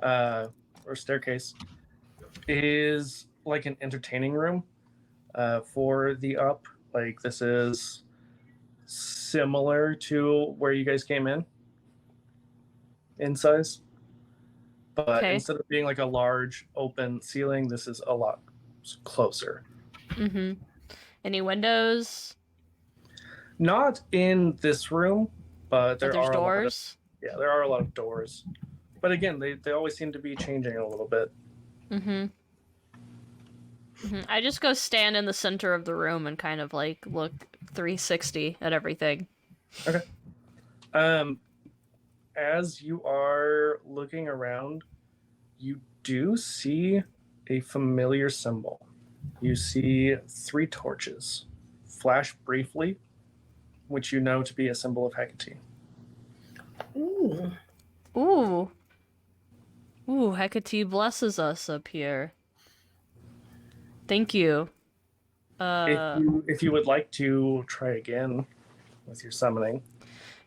or staircase is like an entertaining room for the up. Like this is similar to where you guys came in size. But Okay. instead of being like a large open ceiling, this is a lot closer. Mm-hmm. Any windows? Not in this room, but there There's are doors? there are a lot of doors. But again, they always seem to be changing a little bit. Mm-hmm. I just go stand in the center of the room and kind of like look 360 at everything. Okay. As you are looking around, you do see a familiar symbol. You see 3 torches flash briefly, which you know to be a symbol of Hecate. Ooh. Ooh. Ooh, Hecate blesses us up here. Thank you. If you would like to try again with your summoning.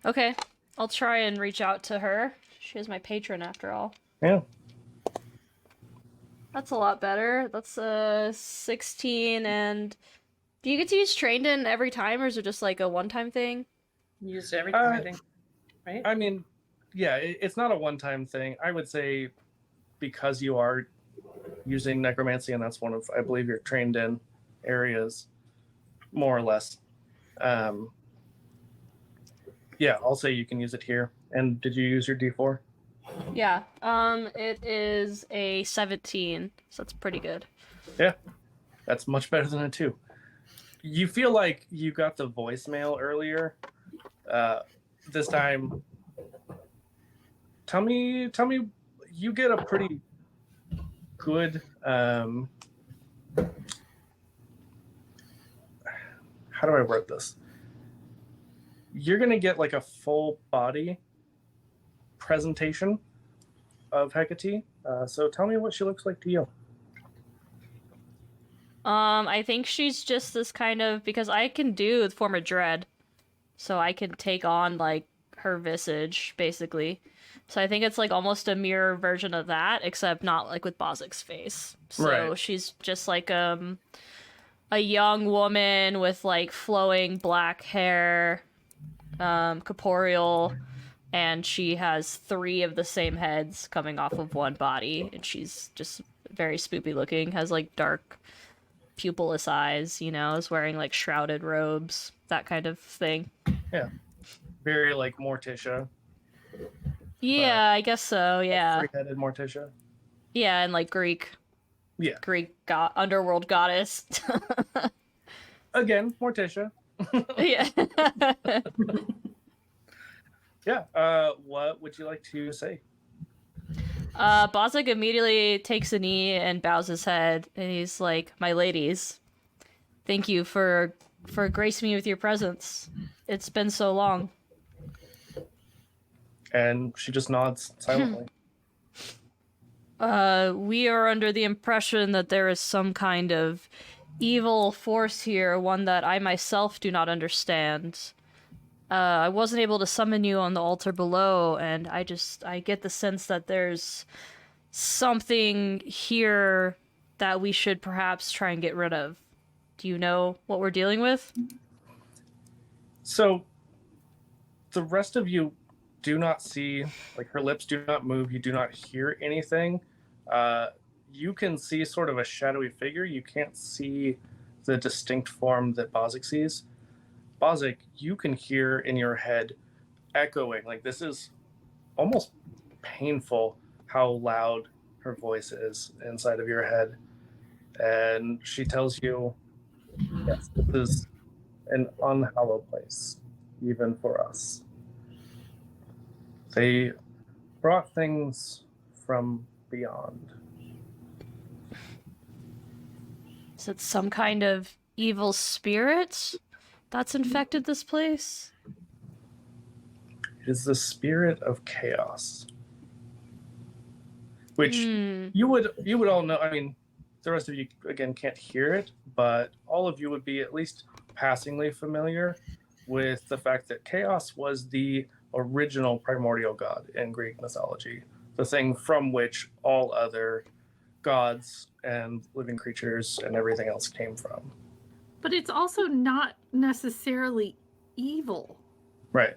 Okay. I'll try and reach out to her. She is my patron after all. Yeah. That's a lot better. That's 16 and do you get to use trained in every time or is it just like a one-time thing? Used everything, I think. Right? I mean, yeah, it's not a one-time thing. I would say because you are using necromancy and that's one of, I believe, your trained in areas, more or less. Yeah, I'll say you can use it here. And did you use your D4? Yeah. It is a 17, so that's pretty good. Yeah, that's much better than a 2. You feel like you got the voicemail earlier. This time, tell me, you get a pretty good. How do I word this? You're gonna get like a full body presentation of Hecate. So tell me what she looks like to you. I think she's just this kind of because I can do the form of dread, so I can take on like her visage basically. So I think it's like almost a mirror version of that, except not like with Bozik's face. So Right. she's just like a young woman with like flowing black hair, corporeal, and she has 3 of the same heads coming off of one body, and she's just very spoopy looking, has like dark pupilless eyes, you know, is wearing like shrouded robes, that kind of thing. Yeah. Very like Morticia. Yeah, I guess so, yeah. 3-headed Morticia. Yeah, and like Greek Yeah. underworld goddess. Again, Morticia. Yeah. Yeah. What would you like to say? Bozik immediately takes a knee and bows his head, and he's like, "My ladies, thank you for gracing me with your presence. It's been so long." And she just nods silently. We are under the impression that there is some kind of evil force here, one that I myself do not understand. I wasn't able to summon you on the altar below, and I get the sense that there's something here that we should perhaps try and get rid of. Do you know what we're dealing with? So the rest of you do not see, like her lips do not move, you do not hear anything. You can see sort of a shadowy figure. You can't see the distinct form that Bozik sees. Bozik, you can hear in your head echoing. Like, this is almost painful how loud her voice is inside of your head. And she tells you, yes, this is an unhallowed place, even for us. They brought things from beyond. Is it some kind of evil spirit that's infected this place? It is the spirit of chaos. Which Hmm. you would all know. I mean, the rest of you again can't hear it, but all of you would be at least passingly familiar with the fact that chaos was the original primordial god in Greek mythology, the thing from which all other gods and living creatures and everything else came from. But it's also not necessarily evil. Right.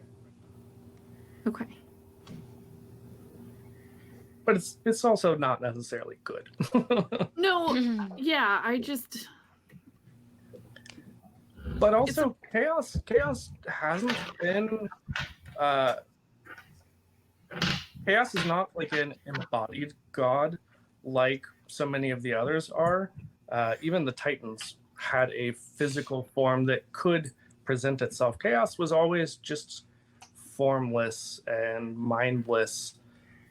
Okay. But it's also not necessarily good. No, yeah, I just... But also chaos hasn't been chaos is not like an embodied god like so many of the others are. Even the Titans had a physical form that could present itself. Chaos was always just formless and mindless,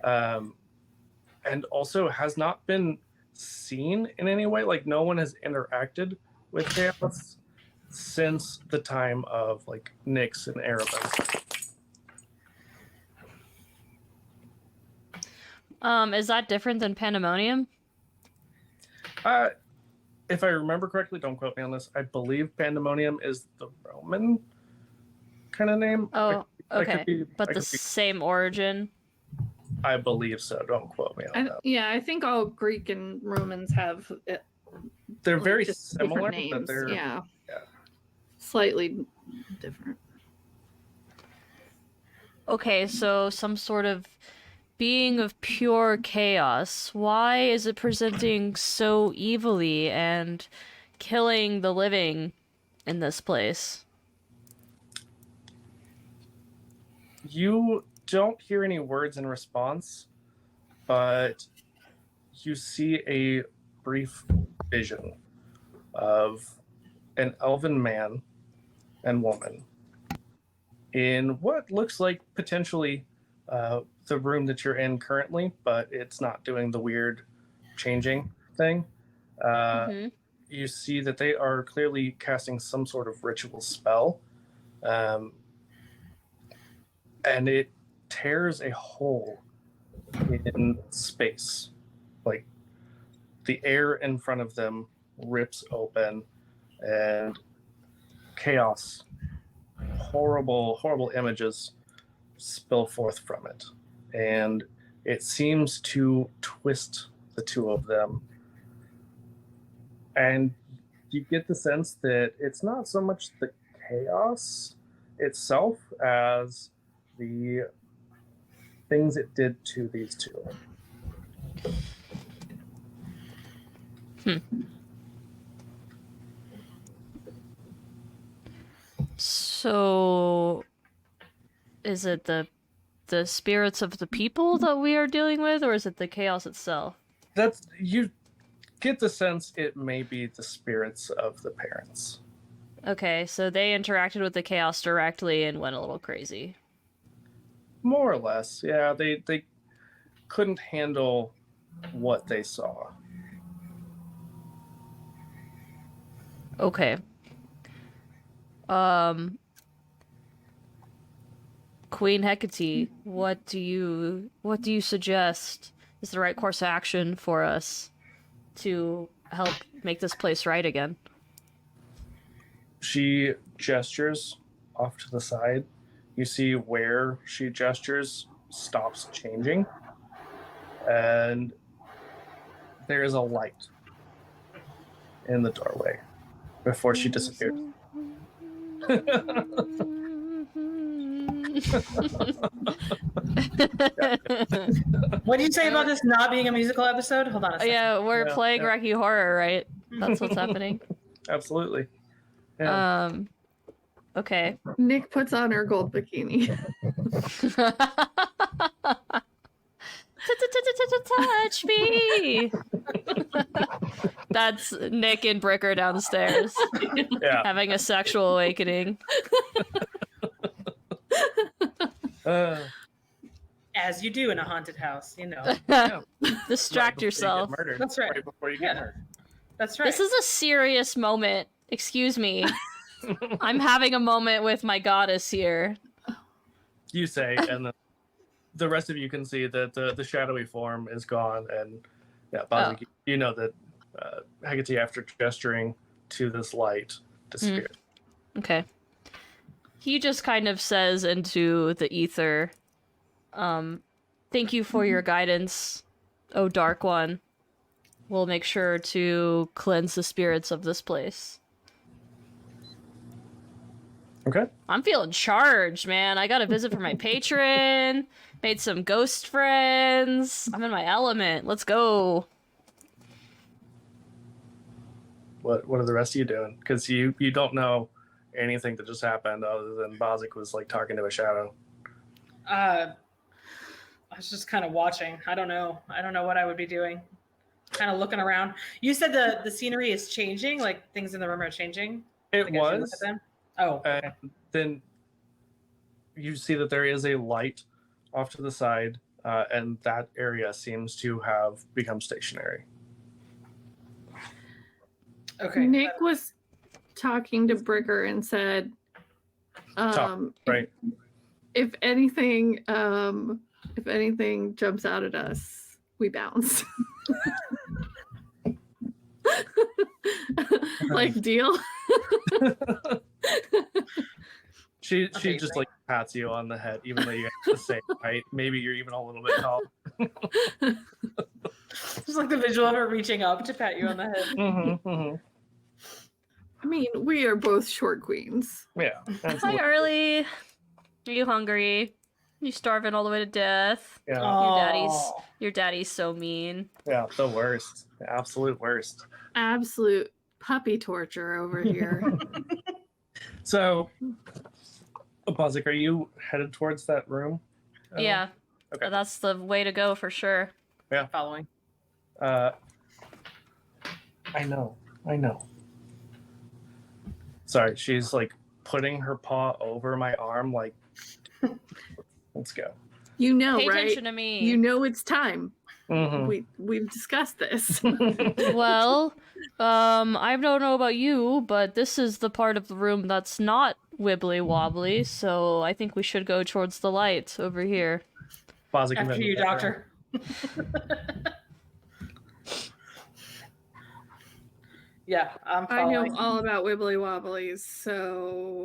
and also has not been seen in any way. Like, no one has interacted with chaos since the time of like Nyx and Erebus. Is that different than Pandemonium? If I remember correctly, don't quote me on this, I believe Pandemonium is the Roman kind of name. Oh, I could okay. be- But I the could be- same origin? I believe so. Don't quote me on that. Yeah, I think all Greek and Romans have They're like, very just similar, different but names. they're Yeah. yeah. Slightly different. Okay, so some sort of being of pure chaos. Why is it presenting so evilly and killing the living in this place? You don't hear any words in response, but you see a brief vision of an elven man and woman in what looks like potentially the room that you're in currently, but it's not doing the weird changing thing. You see that they are clearly casting some sort of ritual spell, and it tears a hole in space. Like, the air in front of them rips open, and chaos, horrible images spill forth from it. And it seems to twist the two of them. And you get the sense that it's not so much the chaos itself as the things it did to these two. So, is it the spirits of the people that we are dealing with, or is it the chaos itself? That's, you get the sense it may be the spirits of the parents. Okay, so they interacted with the chaos directly and went a little crazy. More or less, yeah. They couldn't handle what they saw. Okay. Queen Hecate, what do you suggest is the right course of action for us to help make this place right again? She gestures off to the side. You see where she gestures stops changing, and there is a light in the doorway before she disappears. What do you say about this not being a musical episode? Hold on a second. Yeah, we're Yeah, playing yeah. Rocky Horror, right? That's what's happening. Absolutely. Yeah. Okay. Nick puts on her gold bikini. Touch me. That's Nick and Bricker down the stairs Yeah. having a sexual awakening. As you do in a haunted house, you know. Distract Right yourself. before you get murdered. That's right. Right before you get Yeah. murdered. That's right. This is a serious moment. Excuse me. I'm having a moment with my goddess here. You say, and the rest of you can see that the shadowy form is gone, and yeah, Bazik, you know that Haggerty, after gesturing to this light, disappeared. Okay. He just kind of says into the ether, thank you for your guidance, O Dark One. We'll make sure to cleanse the spirits of this place. Okay. I'm feeling charged, man. I got a visit from my patron, made some ghost friends. I'm in my element. Let's go. What are the rest of you doing? Because you don't know anything that just happened other than Bazik was like talking to a shadow. I was just kind of watching. I don't know what I would be doing. Kind of looking around. You said the scenery is changing, like things in the room are changing. It Like, as you look was. at them? Oh. And then you see that there is a light off to the side, and that area seems to have become stationary. Okay. Nick was talking to Bricker and said, Right. if anything jumps out at us, we bounce. Like, deal? She Okay, just great. like pats you on the head, even though you have the same height. Maybe you're even a little bit tall. Just like the visual of her reaching up to pat you on the head. I mean, we are both short queens. Yeah. Hi, Absolutely. Early. Are you hungry? You starving all the way to death? Yeah. Aw. Your daddy's so mean. Yeah. The worst. The absolute worst. Absolute puppy torture over here. So, Bazik, are you headed towards that room? Yeah. Okay. That's the way to go for sure. Following. I know. Sorry, she's like putting her paw over my arm, like, let's go. You know, Pay right? attention to me. You know it's time. Mhm. We've discussed this. Well, I don't know about you, but this is the part of the room that's not wibbly wobbly, so I think we should go towards the light over here. Bazik, After you, doctor. Yeah, I'm I know following. all about wibbly wobblies, so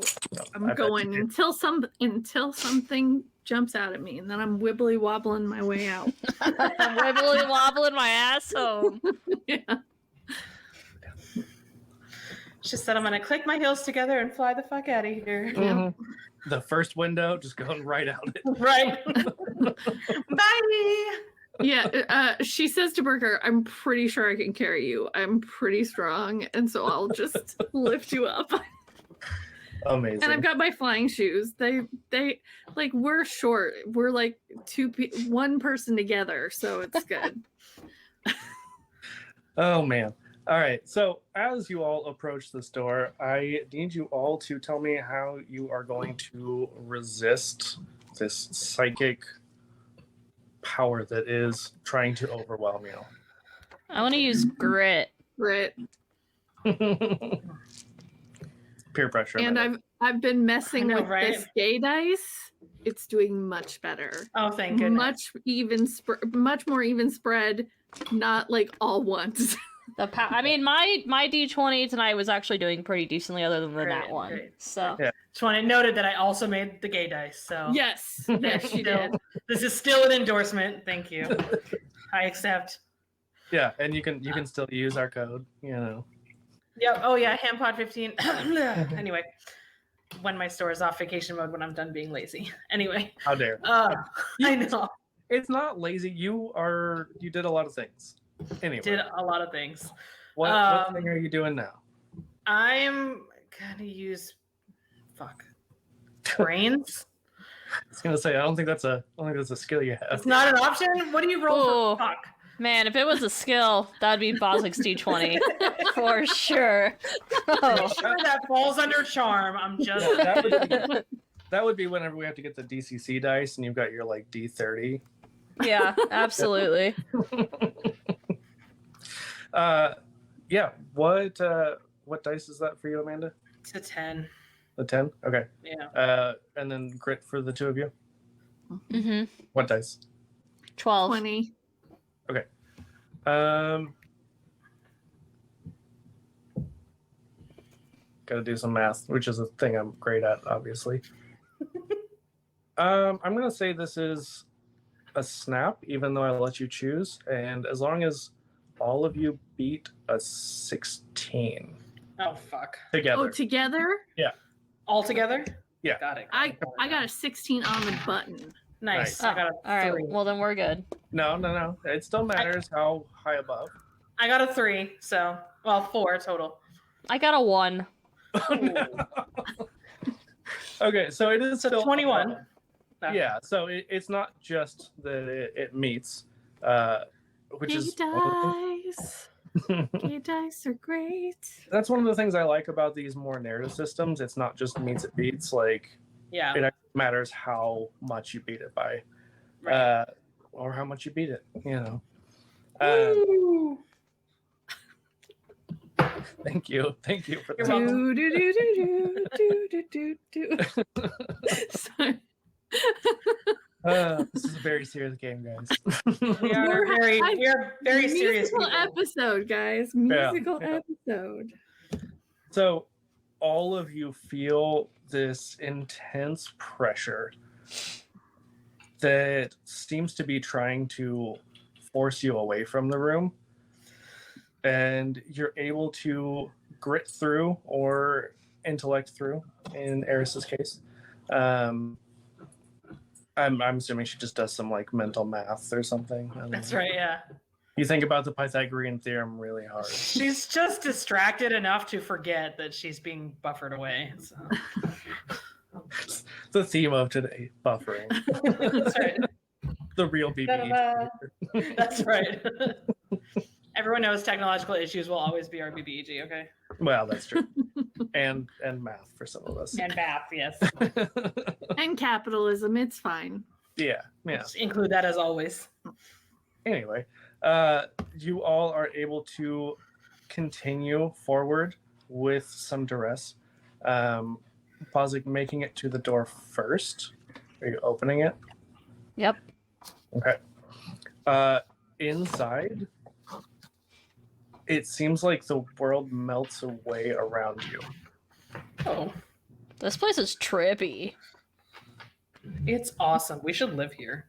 I'm I bet going you until something jumps out at me, and then I'm wibbly wobbling my way out. I'm wibbly wobbling my ass home. Yeah. She said, I'm going to click my heels together and fly the fuck out of here. Mhm. The first window, just going right out it. Right. Bye. Yeah, she says to Burger, I'm pretty sure I can carry you. I'm pretty strong, and so I'll just lift you up. Amazing. And I've got my flying shoes. They like, we're short. We're like one person together, so it's good. Oh man. All right. So as you all approach this door, I need you all to tell me how you are going to resist this psychic power that is trying to overwhelm you. I want to use grit. Right. Peer pressure. And I've been messing I know, with right? this gay dice. It's doing much better. Oh, thank goodness. Much more even spread, not like all once. I mean, my D20 tonight was actually doing pretty decently, other than Great, that one. great. So Yeah. Just want to note that I also made the gay dice. So Yes, yes, she Still- did. This is still an endorsement. Thank you. I accept. Yeah, and you can still use our code, you know. Yeah. Oh yeah. Hampod 15. Anyway, when my store is off vacation mode when I'm done being lazy. Anyway. How dare. I know. It's not lazy. You did a lot of things. Anyway. Did a lot of things. What thing are you doing now? I'm gonna use Fuck. Brains? I was gonna say I don't think that's a skill you have. It's not an option? What do you roll Ooh. for fuck? Man, if it was a skill, that'd be Bozik's D20 for sure. Oh. Sure, that falls under charm. I'm just. Yeah, that would be whenever we have to get the DCC dice, and you've got your like D30. Yeah, absolutely. Yeah. What dice is that for you, Amanda? It's a 10. The 10. Okay. Yeah. And then grit for the two of you. Mm-hmm. What dice? 12. 20. Got to do some math, which is a thing I'm great at, obviously. I'm gonna say this is a snap, even though I let you choose, and as long as all of you beat a 16 Oh, fuck. together. Oh, together? All together? Yeah. Got it. I got a 16 on the button. Nice. Oh, I got a all right, 3. well then we're good. No. It still matters how high above. I got a 3, so 4 total. I got a 1. Okay, so it is So still 21. No. Yeah, so it's not just that it meets, which Gay is dice. Gay dice are great. that's one of the things I like about these more narrative systems. It's not just meets it beats, like Yeah. it actually matters how much you beat it by, Right. or how much you beat it. You know. Woo. Thank you for You're that. welcome. Do. Sorry. This is a very serious game, guys. We are very serious Musical people. episode, guys. Musical episode. So, all of you feel this intense pressure that seems to be trying to force you away from the room. And you're able to grit through or intellect through, in Eris's case. I'm assuming she just does some like mental math or something. That's right, yeah. You think about the Pythagorean theorem really hard. She's just distracted enough to forget that she's being buffered away. So. The theme of today, buffering. That's right. The real BB. Ta-da. That's right. Everyone knows technological issues will always be our BBEG, okay? Well, that's true. and math for some of us. And math, yes. And capitalism, it's fine. Yeah. Just include that as always. Anyway, you all are able to continue forward with some duress. Pozik making it to the door first. Are you opening it? Yep. Okay. Inside, it seems like the world melts away around you. Oh, This place is trippy. it's awesome. We should live here.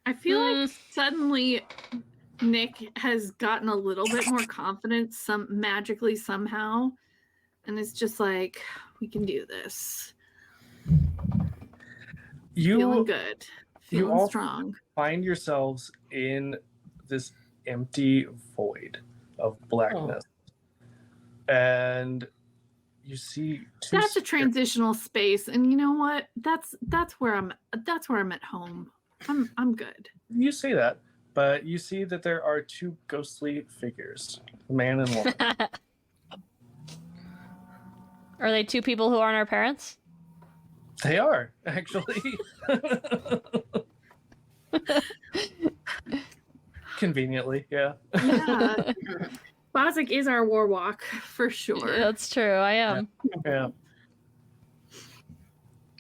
I feel like suddenly Nick has gotten a little bit more confident magically somehow. And it's just like, we can do this. Feeling good. Feeling all strong. find yourselves in this empty void of blackness. And you see That's a transitional space. And you know what? That's where I'm at home. I'm good. You say that, but you see that there are two ghostly figures, a man and woman. Are they two people who aren't our parents? They are, actually. Conveniently, yeah. Yeah. Bozic is our warwalk for sure. That's true. I am. Yeah.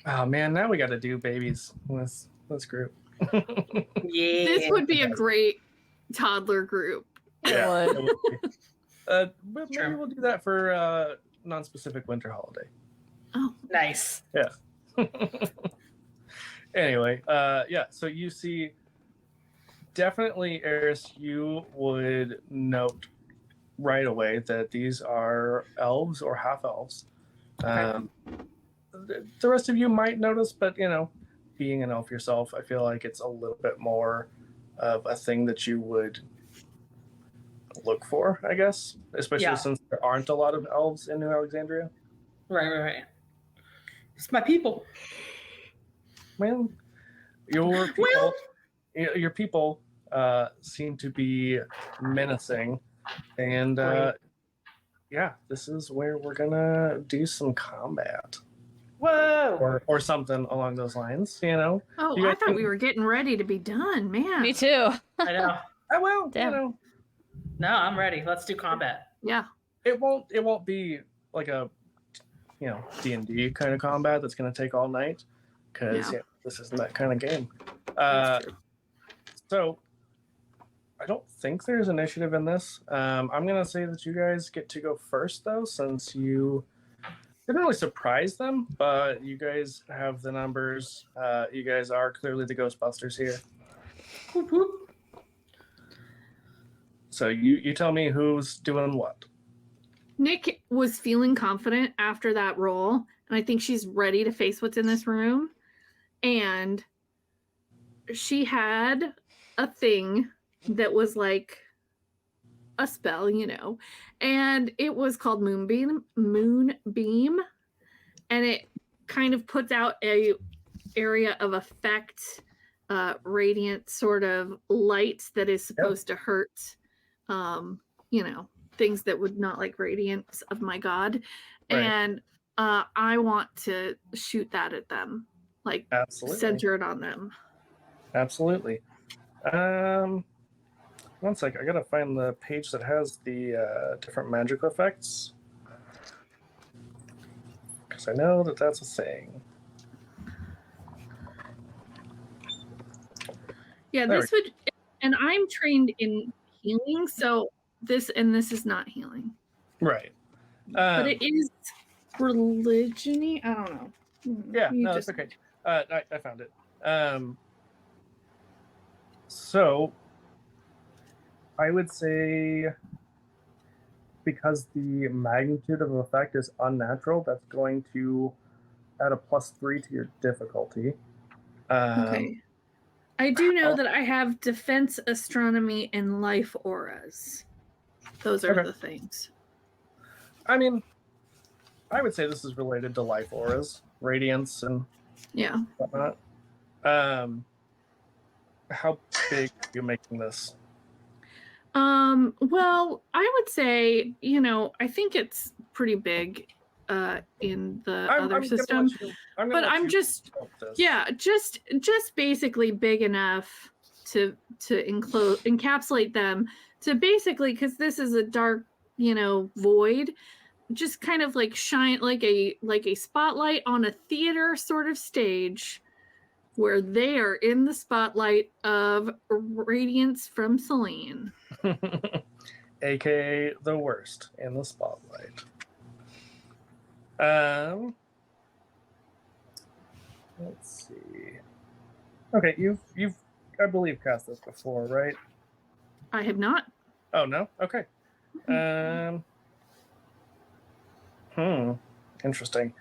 Oh man, now we got to do babies with this group. Yeah. This would be a great toddler group. Yeah. would. it would be. But maybe True. we'll do that for non-specific winter holiday. Oh, Nice. Anyway, yeah. So you see, definitely, Eris, you would note right away that these are elves or half elves. The rest of you might notice, but you know, being an elf yourself, I feel like it's a little bit more of a thing that you would look for, I guess, especially Yeah. since there aren't a lot of elves in New Alexandria. Right. It's my people. Well, your people, Well, your people seem to be menacing, and Great. yeah, this is where we're gonna do some combat Whoa. or something along those lines. You know. Oh, You I guys thought can- we were getting ready to be done, man. Me too. I know. Well, Damn. you know, No, I'm ready. Let's do combat. Yeah. it won't be like a D&D kind of combat that's gonna take all night, because Yeah. this isn't that kind of game. That's true. So I don't think there's initiative in this. I'm gonna say that you guys get to go first, though, since you didn't really surprise them, but you guys have the numbers. You guys are clearly the Ghostbusters here. Whoop, whoop. So you tell me who's doing what. Nick was feeling confident after that roll, and I think she's ready to face what's in this room. And she had a thing that was like a spell, and it was called Moonbeam, and it kind of puts out a area of effect, radiant sort of light that is supposed to hurt, things that would not like radiance of my god. Right. And I want to shoot that at them, like Absolutely. center it on them. Absolutely. One sec. I gotta find the page that has the different magic effects, because I know that that's a thing. Yeah, There this would, and I'm trained in healing, so this is not healing, Right. but it is religion-y. I don't know. Yeah, You no, just- it's okay. I found it. So I would say, because the magnitude of effect is unnatural, that's going to add a +3 to your difficulty. Okay. I do know that I have defense, astronomy, and life auras. Those are Okay. the things. I mean, I would say this is related to life auras, radiance, and Yeah. whatnot. How big are you making this? Well, I would say, I think it's pretty big in the other system. But I'm just basically big enough to encapsulate them, to basically, because this is a dark, void, just kind of like shine like a spotlight on a theater sort of stage, where they are in the spotlight of radiance from Celine. AKA the worst in the spotlight. Let's see. Okay, you've I believe cast this before, right? I have not. Oh no? Okay. Interesting.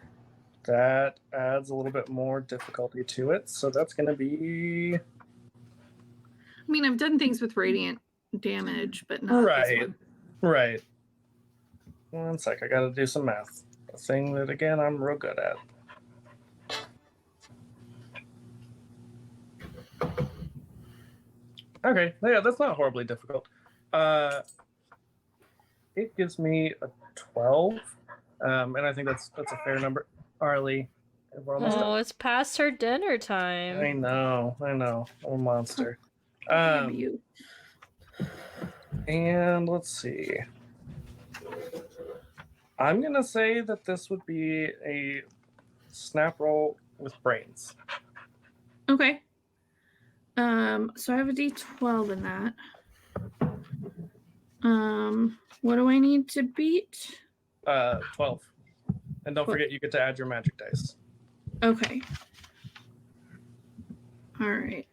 That adds a little bit more difficulty to it, so that's gonna be I mean, I've done things with radiant damage, but not this one. Right. One sec, I gotta do some math. A thing that, again, I'm real good at. Okay, yeah, that's not horribly difficult. It gives me a 12, and I think that's a fair number. Arlie, we're almost done. It's past her dinner time. I know, I'm a monster. You. And let's see. I'm gonna say that this would be a snap roll with brains. Okay. So I have a D12 in that. What do I need to beat? 12. And don't forget, you get to add your magic dice. Okay. All right.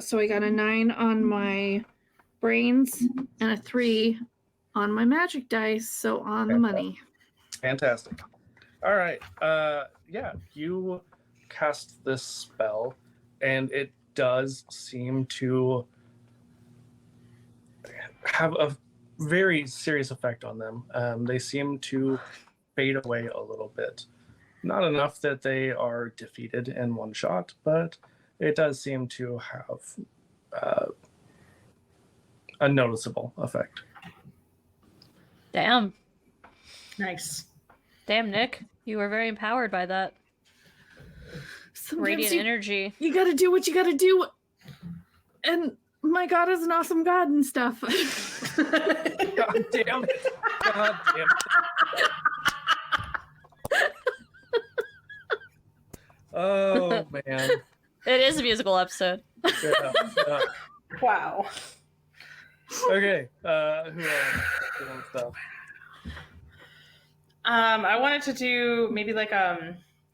So I got a 9 on my brains and a 3 on my magic dice, so on the money. Fantastic. All right. Yeah, you cast this spell, and it does seem to have a very serious effect on them. They seem to fade away a little bit. Not enough that they are defeated in one shot, but it does seem to have a noticeable effect. Damn. Nice. Damn, Nick. You were very empowered by that. Sometimes Radiant energy. you gotta do what you gotta do. And my god is an awesome god and stuff. God damn it. God damn it. Oh, man. It is a musical episode. Yeah, yeah. Wow. Okay. Who else? Doing stuff? I wanted to do maybe like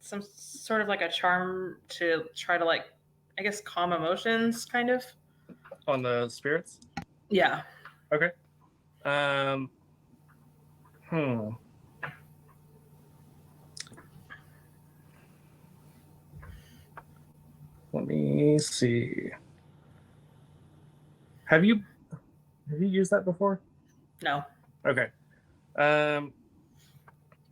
some sort of like a charm to try to like, I guess, calm emotions, kind of. On the spirits? Yeah. Okay. Let me see. Have you used that before? No. Okay. I'm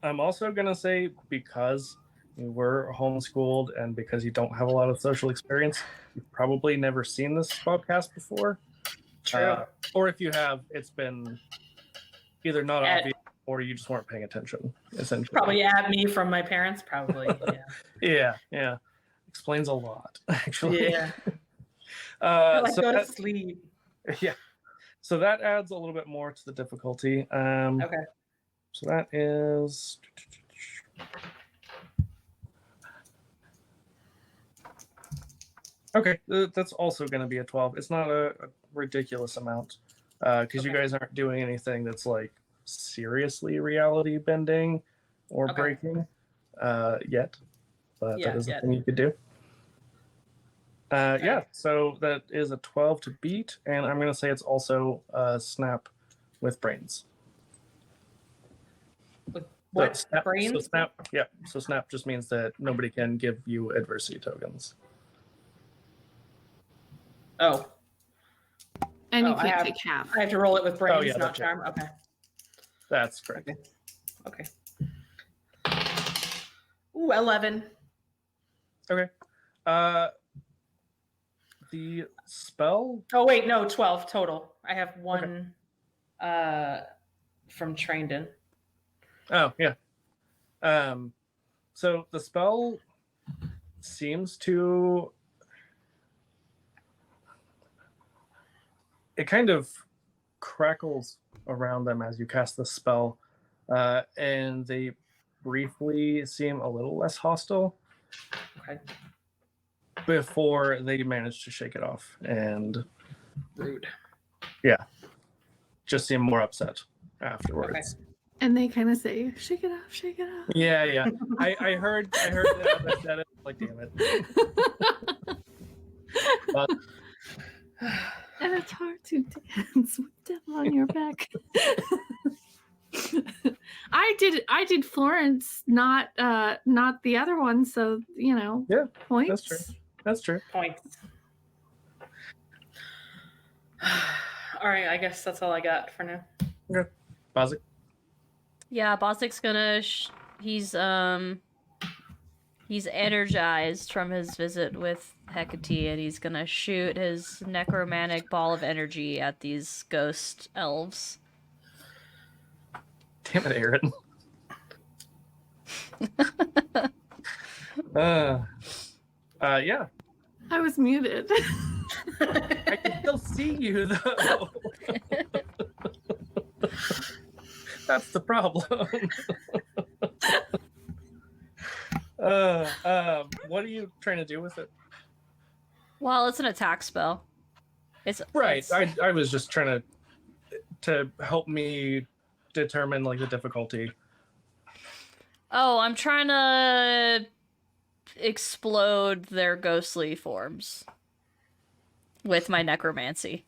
also gonna say, because you were homeschooled and because you don't have a lot of social experience, you've probably never seen this podcast before. True. Or if you have, it's been either not At- obvious or you just weren't paying attention, essentially. Probably at me from my parents. Probably. Yeah. Yeah. Explains a lot, actually. Yeah. Like so go to that, sleep. yeah. So that adds a little bit more to the difficulty. Okay. So that is. Okay, that's also going to be a 12. It's not a ridiculous amount because you guys aren't doing anything that's like seriously reality bending or breaking yet, but that is a thing you could do. Yeah, so that is a 12 to beat, and I'm going to say it's also snap with brains. What? So snap, Brains? So snap, yeah. So snap just means that nobody can give you adversity tokens. Oh. And you can't take half. I have to roll it with brains, yeah, not that's charm. Okay. That's correct. Okay. Ooh, 11. Okay. The spell. Oh wait, no, 12 total. I have one from trained in. Oh yeah. So the spell seems to. It kind of crackles around them as you cast the spell, and they briefly seem a little less hostile. Okay. Before they manage to shake it off, and Rude. Yeah, just seem more upset afterwards. Okay. And they kind of say, "Shake it off, shake it off." Yeah. I heard that I said it. Like, damn it. But, and it's hard to dance with devil on your back. I did Florence, not the other one. So yeah, points. That's true. Points. All right, I guess that's all I got for now. Okay. Bozic. Yeah, Bozik's gonna. He's energized from his visit with Hecate, and he's gonna shoot his necromantic ball of energy at these ghost elves. Damn it, Aaron. Yeah. I was muted. I can still see you though. That's the problem. What are you trying to do with it? Well, it's an attack spell. It's right. I was just trying to help me determine like the difficulty. Oh, I'm trying to explode their ghostly forms with my necromancy.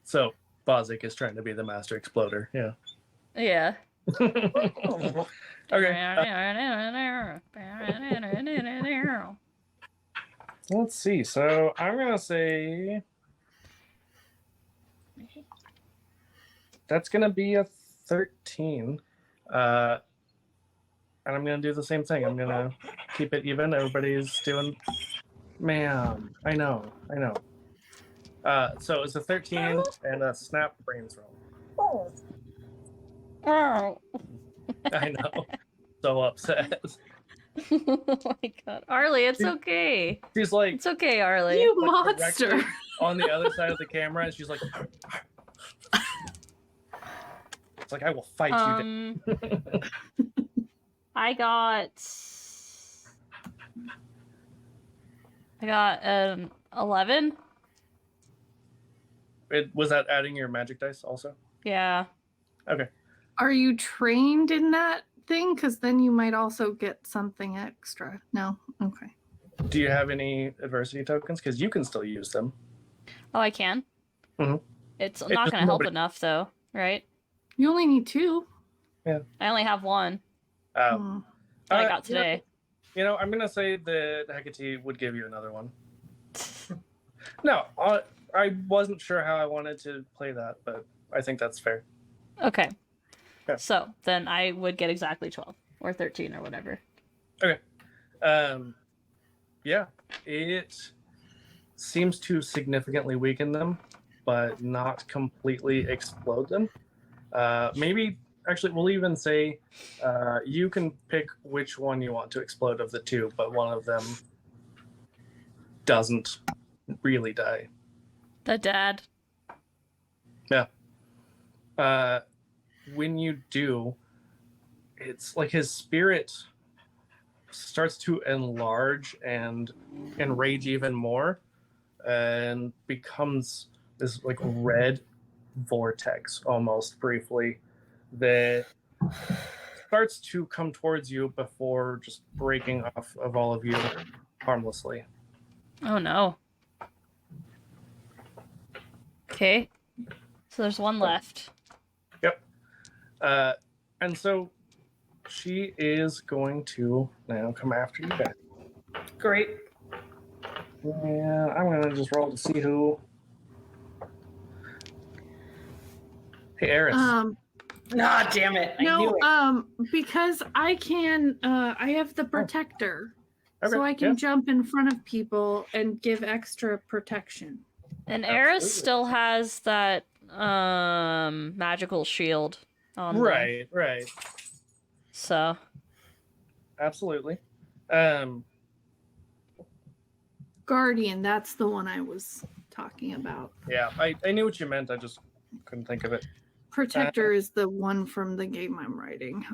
So Bozic is trying to be the master exploder. Yeah. Yeah. Okay. Let's see. So I'm gonna say That's gonna be a 13. And I'm gonna do the same thing. I'm gonna keep it even. Everybody's doing. Man, I know. So it's a 13 and a snap brains roll. Oh. I know. So upset. Oh my god. Arlie, it's okay. She's like, It's okay, Arlie. You like, monster. directly on the other side of the camera, and she's like, it's like, I will fight you. I got 11. Was that adding your magic dice also? Yeah. Okay. Are you trained in that thing? Because then you might also get something extra. No? Okay. Do you have any adversity tokens? Because you can still use them. Oh, I can? Mhm. It's It's not just going to help nobody- enough, though, right? You only need 2. I only have 1 Hmm. that I got today. You know, I'm gonna say that Hecate would give you another one. No, I wasn't sure how I wanted to play that, but I think that's fair. Okay. Yeah. So, then I would get exactly 12 or 13 or whatever. Okay. Yeah, it seems to significantly weaken them, but not completely explode them. Maybe, actually, we'll even say you can pick which one you want to explode of the two, but one of them doesn't really die. The dad. Yeah. When you do, it's like his spirit starts to enlarge and enrage even more and becomes this like red vortex almost briefly that starts to come towards you before just breaking off of all of you harmlessly. Oh no. Okay. So there's one left. Yep. And so she is going to now come after you guys. Great. And I'm going to just roll to see who. Hey, Eris. Ah, damn it. I knew No, it. because I can I have the protector. Okay, So I can yeah. jump in front of people and give extra protection. And Eris Absolutely. still has that magical shield on them. Right. So, Absolutely. Guardian, that's the one I was talking about. Yeah, I knew what you meant. I just couldn't think of it. Protector is the one from the game I'm writing.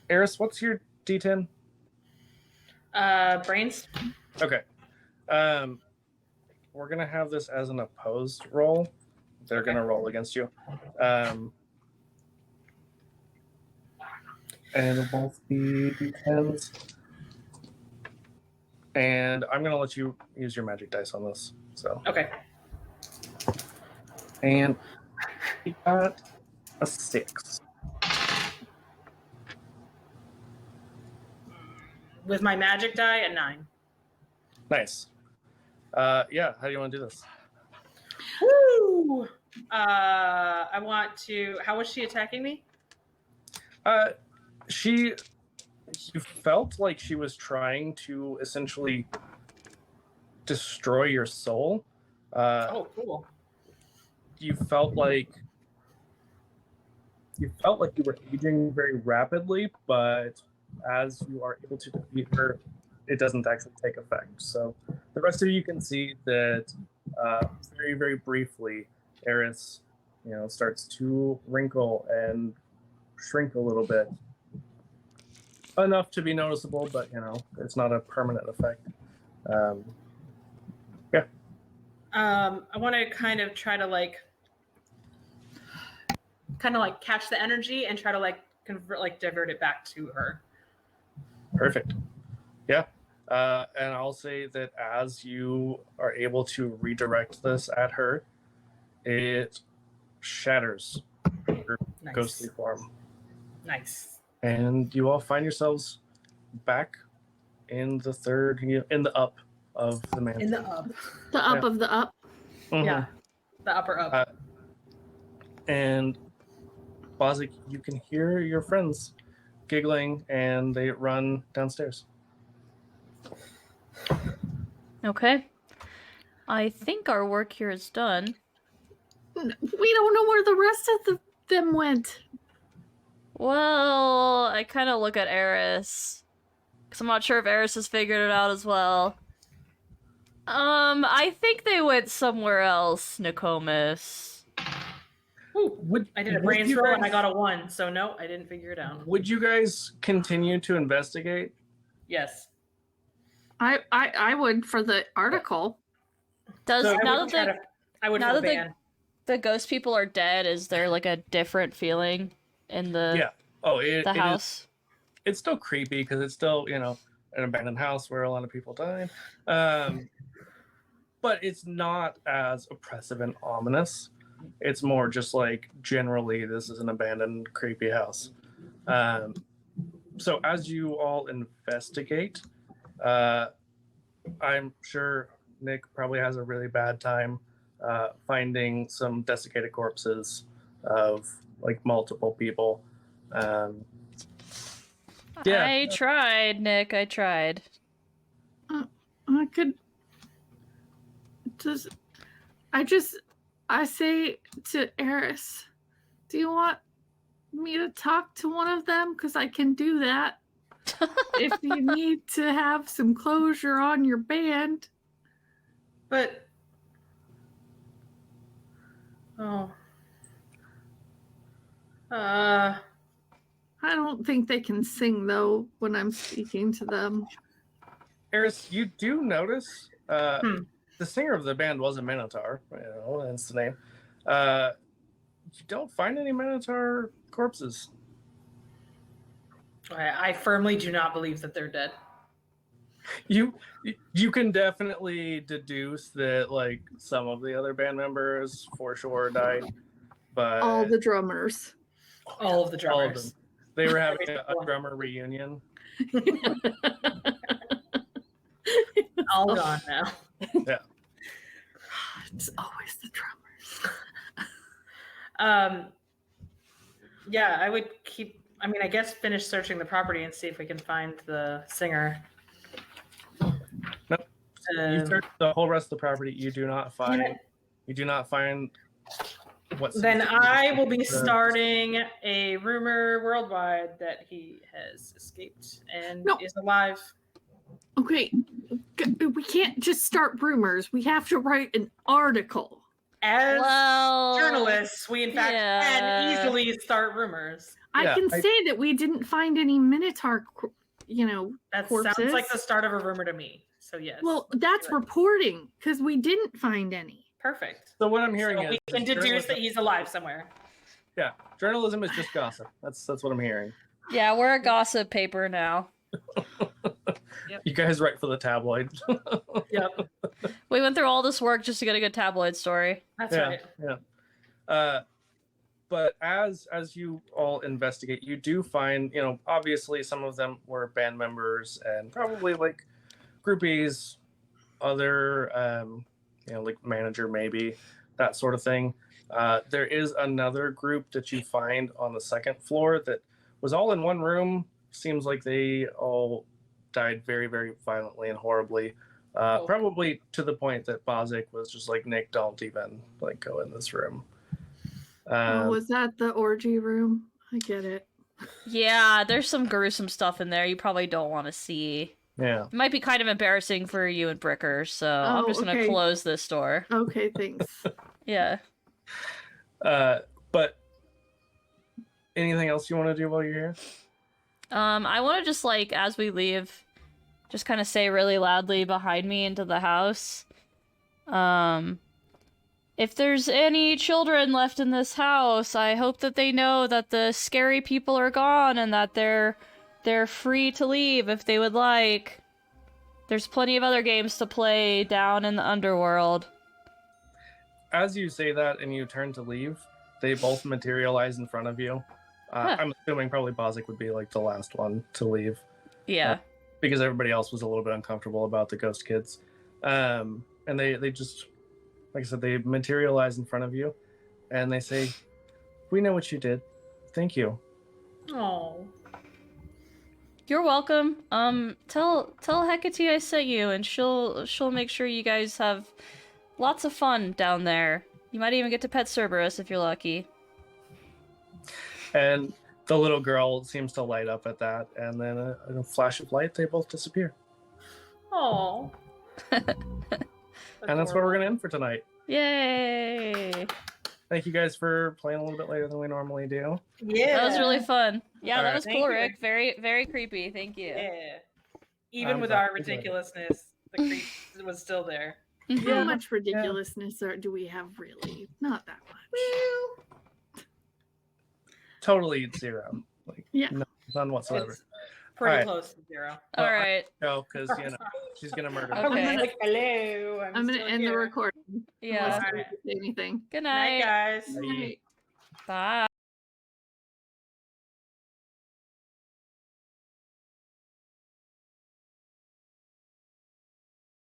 Eris, what's your D10? Brains. Okay. We're gonna have this as an opposed roll. They're gonna roll against you. And it'll both be D10s. And I'm gonna let you use your magic dice on this. So Okay. and we got a 6. With my magic die, a 9. Nice. Yeah, how do you want to do this? Woo! I want to. How was she attacking me? You felt like she was trying to essentially destroy your soul. Oh, cool. You felt like you were aging very rapidly, but as you are able to defeat her, it doesn't actually take effect. So the rest of you can see that very, very briefly, Eris, starts to wrinkle and shrink a little bit. Enough to be noticeable, but it's not a permanent effect. Yeah. I want to kind of try to catch the energy and try to divert it back to her. Perfect. Yeah. And I'll say that as you are able to redirect this at her, it shatters her Nice. ghostly form. Nice. And you all find yourselves back in the third, in the up of the mansion. In the up. The up Yeah. of the up. Mhm. Yeah. The upper up. And Bozic, you can hear your friends giggling, and they run downstairs. Okay. I think our work here is done. We don't know where the rest of them went. Well, I kind of look at Eris. Because I'm not sure if Eris has figured it out as well. I think they went somewhere else, Nokomis. Ooh, I did a brains roll and I got a 1, so no, I didn't figure it out. Would you guys continue to investigate? Yes. I would for the article. Does So- now that I would now for the that the- band. the ghost people are dead, is there like a different feeling in the Yeah. Oh, it is. house? It's still creepy because it's still, an abandoned house where a lot of people died. But it's not as oppressive and ominous. It's more just like generally this is an abandoned, creepy house. So as you all investigate, I'm sure Nick probably has a really bad time finding some desiccated corpses of like multiple people. Yeah. I tried, Nick. I tried. I could I say to Eris, do you want me to talk to one of them? Because I can do that. If you need to have some closure on your band. But oh. I don't think they can sing though when I'm speaking to them. Eris, you do notice the singer of the band was a Minotaur, that's the name. You don't find any Minotaur corpses. I firmly do not believe that they're dead. You can definitely deduce that like some of the other band members for sure died, but All the drummers. All of the all of drummers. them. They were having a drummer reunion. All gone now. It's always the drummers. Yeah, I would I guess finish searching the property and see if we can find the singer. Nope. You search the whole rest of the property. You do not find. You do not find what. Then I will be starting a rumor worldwide that he has escaped and is alive. Okay, we can't just start rumors. We have to write an article. As journalists, we in fact yeah. can easily start rumors. I can say that we didn't find any Minotaur, That corpses. sounds like the start of a rumor to me. So yes. Well, that's reporting because we didn't find any. Perfect. So what I'm hearing is we can deduce that he's alive somewhere. Yeah, journalism is just gossip. That's what I'm hearing. Yeah, we're a gossip paper now. Yep. You guys write for the tabloid. Yep. We went through all this work just to get a good tabloid story. That's right. Yeah. But as you all investigate, you do find, obviously some of them were band members and probably like groupies, other, like manager maybe, that sort of thing. There is another group that you find on the second floor that was all in one room. Seems like they all died very, very violently and horribly. Probably to the point that Bozic was just like, Nick, don't even like go in this room. Was that the orgy room? I get it. Yeah, there's some gruesome stuff in there you probably don't want to see. Yeah. It might be kind of embarrassing for you and Bricker, so I'm just going to close this door. Okay, thanks. Yeah. But anything else you want to do while you're here? I want to just, like, as we leave, just kind of say really loudly behind me into the house, if there's any children left in this house, I hope that they know that the scary people are gone and that they're free to leave if they would like. There's plenty of other games to play down in the underworld. As you say that and you turn to leave, they both materialize in front of you. I'm assuming probably Bozic would be like the last one to leave. Yeah. because everybody else was a little bit uncomfortable about the ghost kids. And they just, like I said, they materialize in front of you, and they say, "We know what you did. Thank you." Oh. You're welcome. Tell Hecate I sent you, and she'll make sure you guys have lots of fun down there. You might even get to pet Cerberus if you're lucky. And the little girl seems to light up at that, and then in a flash of light, they both disappear. Oh. And that's where we're gonna end for tonight. Yay! Thank you guys for playing a little bit later than we normally do. Yeah. That was really fun. Yeah, All that right. was Thank cool, you. Rick. Very, very creepy. Thank you. Yeah. Even I'm with glad our you enjoyed it. ridiculousness, the creep was still there. Mhm. How much ridiculousness do we have, really? Not that much. Totally 0. Like, Yeah. none whatsoever. It's pretty Alright. close to 0. All right. No, because she's gonna murder me. Okay. I'm like, hello. I'm gonna still end the here. recording. Yeah. Unless Alright. you say anything. Good Night, night. guys. Bye. Night. Bye.